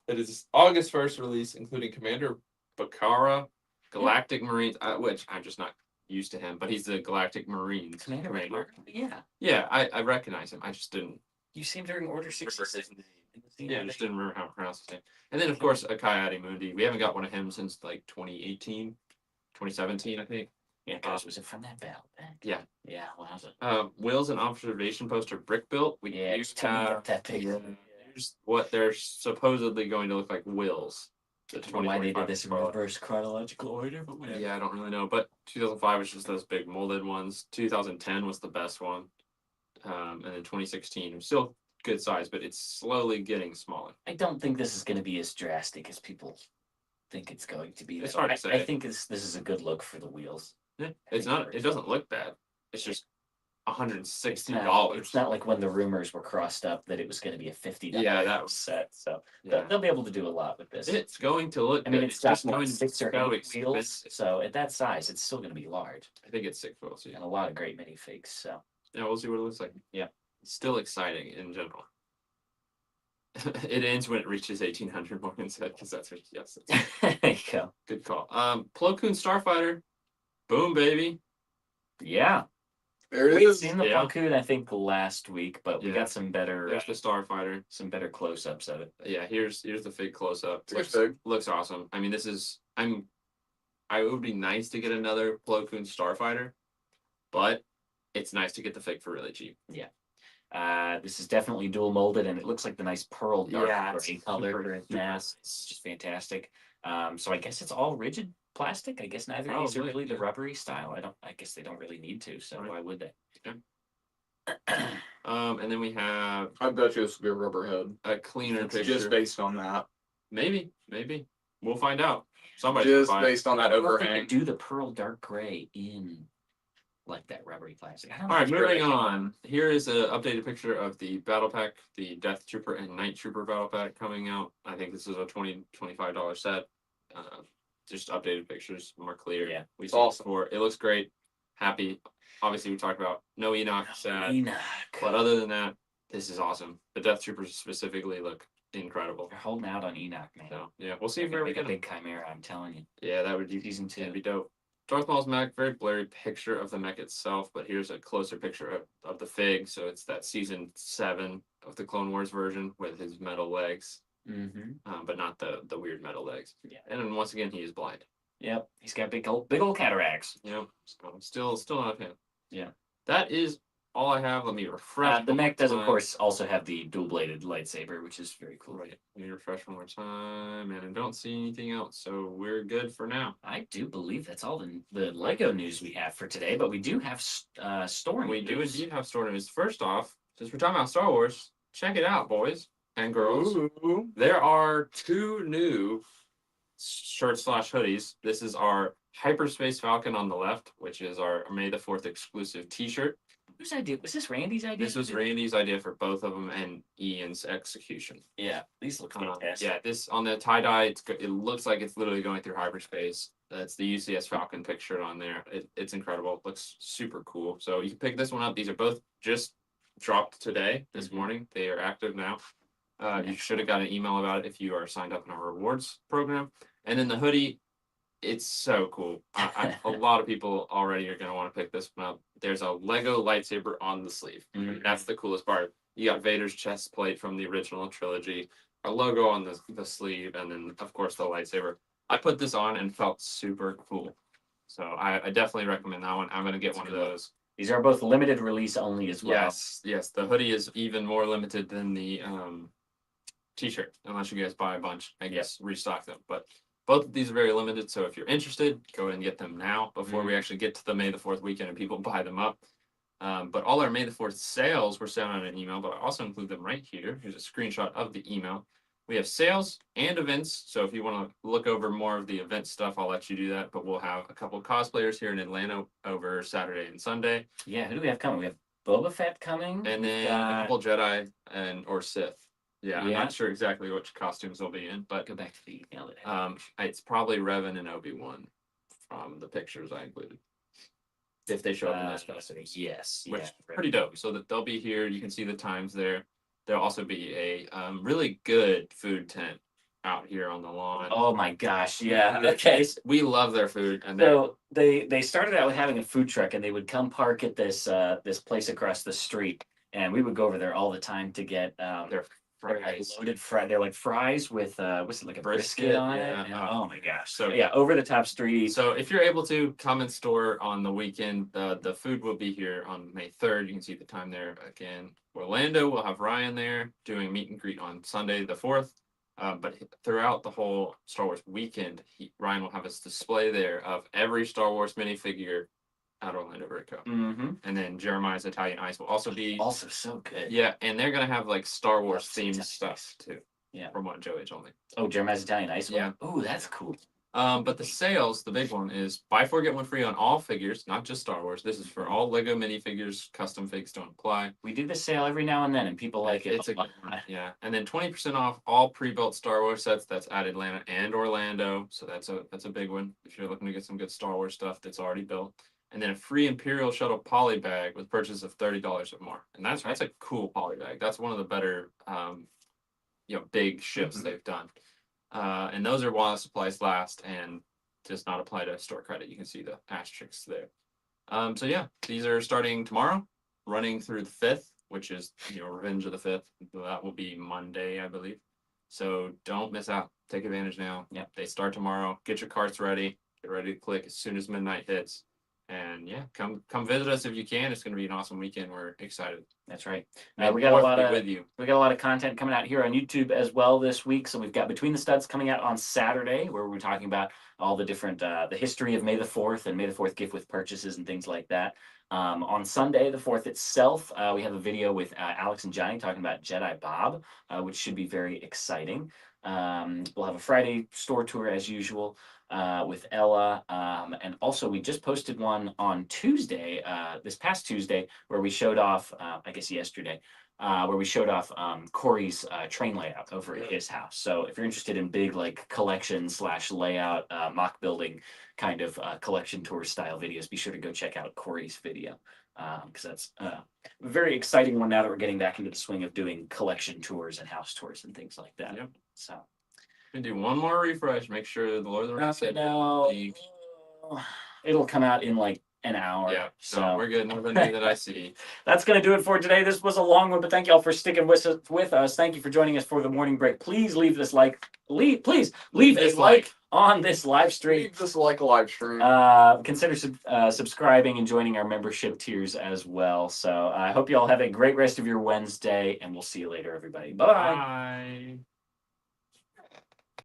It is August 1st release, including Commander Bakara, Galactic Marines, which I'm just not used to him, but he's the Galactic Marines. Commander Raynor. Yeah. Yeah, I recognize him. I just didn't. You see him during Order 66. Yeah, I just didn't remember how to pronounce his name. And then, of course, Akai Mundi. We haven't got one of him since like 2018, 2017, I think. Yeah, gosh, was it from that battle back? Yeah. Yeah, wowza. Wheels and observation post are brick built. We Yeah, used tell me to about that picture. here's what they're supposedly going to look like wheels. The I don't know why they 2025 did this in model. reverse chronological order, but whatever. Yeah, I don't really know. But 2005 was just those big molded ones. 2010 was the best one. And then 2016 was still good size, but it's slowly getting smaller. I don't think this is going to be as drastic as people think it's going to be. It's though. hard to I say. think this is a good look for the wheels. Yeah, I it's think not. It doesn't look bad. It's just $160. It's not like when the rumors were crossed up that it was going to be a $50 Yeah, that was- set. So Yeah. they'll be able to do a lot with this. It's going to look. I mean, good. it's got just what, going to 6 or be so 8 wheels, expensive. so at that size, it's still going to be large I think it's 6 wheels. Yeah. and a lot of great minifigs. So Yeah, we'll see what it looks like. Yeah. It's still exciting in general. It ends when it reaches 1800, Morgan said, because that's what, yes, that's there you go. good call. Plo Koon Starfighter, boom, baby. Yeah, There it we've is. seen the Yeah. Plo Koon, I think, last week, but we Yeah. got some better There's the Starfighter. some better close-ups of it. Yeah, here's the fig close up. It's big. Looks awesome. I mean, I would be nice to get another Plo Koon Starfighter, but it's nice to get the fig for really cheap. This is definitely dual molded, and it looks like the nice pearl dark Yeah, it's gray color super, for its super mass. It's just fantastic. So I guess it's all rigid plastic. I guess neither of these are Probably, really the yeah. rubbery style. I guess they don't really need to. So Right. why would they? And then we have I bet you this will be a rubber head. a cleaner Just picture. Just based on that. Maybe. We'll find out. Somebody's Just gonna buy it. based on that I wonder if they overhang. could do the pearl dark gray in like that rubbery plastic. I don't know. All right, if it's moving really- on. Here is an updated picture of the battle pack, the Death Trooper and Night Trooper battle pack coming out. I think this is a $25 set. Just updated pictures, more clear. Yeah, we it's saw it awesome. before. It looks great. Happy. Obviously, we talked about no Enoch, sad. Enoch. But other than that, this is awesome. The Death Troopers specifically look incredible. They're holding out on Enoch, man. So yeah, we'll see They're where gonna we make a get 'em. big chimera. I'm telling you. Yeah, that would be Season that'd 2. be dope. Darth Maul's mech, very blurry picture of the mech itself, but here's a closer picture of the fig. So it's that season 7 of the Clone Wars version with his metal legs, Mm-hmm. but not the weird metal legs. Yeah. And then once again, he is blind. Yep. He's got big old cataracts. You know, so still not a fan. Yeah. That is all I have. Let me refresh. The one more mech does, of time. course, also have the dual-bladed lightsaber, which is very cool. Right. Let me refresh one more time, and I don't see anything else, so we're good for now. I do believe that's all the Lego news we have for today, but we do have storing We do news. indeed have store news. First off, since we're talking about Star Wars, check it out, boys and girls. Ooh. There are 2 new shirts / hoodies. This is our Hyperspace Falcon on the left, which is our May the 4th exclusive T-shirt. Whose idea? Was this Randy's idea? This was Randy's idea for both of them and Ian's execution. Yeah, these look fantastic. Yeah, this on the tie dye, it looks like it's literally going through hyperspace. That's the UCS Falcon picture on there. It's incredible. It looks super cool. So you can pick this one up. These are both just dropped today, this morning. They are active now. You should have got an email about it if you are signed up in our rewards program. And then the hoodie, it's so cool. A lot of people already are going to want to pick this one up. There's a Lego lightsaber on the sleeve. Mhm. That's the coolest part. You got Vader's chest plate from the original trilogy, a logo on the sleeve, and then, of course, the lightsaber. I put this on and felt super cool. So I definitely recommend that one. I'm going to get one of those. These are both limited release only as well. Yes. The hoodie is even more limited than the T-shirt, unless you guys buy a bunch. I guess restock them. But both of these are very limited, so if you're interested, go ahead and get them now before we actually get to the May the 4th weekend and people buy them up. But all our May the 4th sales were sent on an email, but I also include them right here. Here's a screenshot of the email. We have sales and events, so if you want to look over more of the event stuff, I'll let you do that. But we'll have a couple of cosplayers here in Atlanta over Saturday and Sunday. Yeah, who do we have coming? We have Boba Fett coming. And We've then a got- couple Jedi or Sith. Yeah, I'm Yeah. not sure exactly which costumes they'll be in, but go back to the email that had it's probably Revan and Obi-Wan from the pictures I included. If they show up in those costumes. Yes. Which yeah, pretty dope. So that they'll be here. You can see the times there. There'll also be a really good food tent out here on the lawn. Oh my gosh, yeah. Okay. We love their food, and So they started out with having a food truck, and they would come park at this place across the street, and we would go over there all the time to get their they're like fries. loaded fry. They're like fries with what's it, like a brisket on yeah. it? And, oh my gosh! So- So yeah, over the top street. So if you're able to come and store on the weekend, the food will be here on May 3rd. You can see the time there again. Orlando, we'll have Ryan there doing meet and greet on Sunday the 4th. But throughout the whole Star Wars weekend, Ryan will have his display there of every Star Wars minifigure at Orlando Brico. Mm-hmm. And then Jeremiah's Italian Ice will also be. Also so good. Yeah, and they're gonna have like Star Wars That's themed fantastic. stuff too. Yeah. From what Joey told me. Oh, Jeremiah's Italian Ice. Yeah. Oh, that's cool. But the sales, the big one is buy 4 get 1 free on all figures, not just Star Wars. This is for all Lego minifigures. Custom figs don't apply. We do the sale every now and then, and people like it. It's a lot. good one. Yeah, and then 20% off all pre-built Star Wars sets. That's at Atlanta and Orlando, so that's a big one if you're looking to get some good Star Wars stuff that's already built. And then a free Imperial Shuttle poly bag with purchase of $30 or more, and that's a cool poly bag. That's one of the better, big ships they've done. And those are while supplies last and does not apply to store credit. You can see the asterisks there. So yeah, these are starting tomorrow, running through the 5th, which is Revenge of the 5th. That will be Monday, I believe. So don't miss out. Take advantage now. Yep. They start tomorrow. Get your carts ready. Get ready to click as soon as midnight hits. And yeah, come visit us if you can. It's going to be an awesome weekend. We're excited. That's right. May We the got a Fourth lot be of with you. we got a lot of content coming out here on YouTube as well this week. So we've got Between the Studs coming out on Saturday, where we're talking about all the different the history of May the 4th and May the 4th gift with purchases and things like that. On Sunday, the 4th itself, we have a video with Alex and Johnny talking about Jedi Bob, which should be very exciting. We'll have a Friday store tour as usual with Ella. And also, we just posted one on Tuesday, this past Tuesday, where we showed off, I guess yesterday, where we showed off Corey's train layout over at his house. So if you're interested in big like collection slash layout, mock building kind of collection tour style videos, be sure to go check out Corey's video. Because that's a very exciting one now that we're getting back into the swing of doing collection tours and house tours and things like that. Yep. So We can do one more refresh. Make sure the Lord of the Rings said no, it'll come out in like an hour. Yeah, So no, we're good. Nothing new that I see. that's going to do it for today. This was a long one, but thank you all for sticking with us. Thank you for joining us for the morning break. Please leave this like, please leave a like on this live stream. Leave this like a live stream. Consider subscribing and joining our membership tiers as well. So I hope you all have a great rest of your Wednesday, and we'll see you later, everybody. Bye. Bye.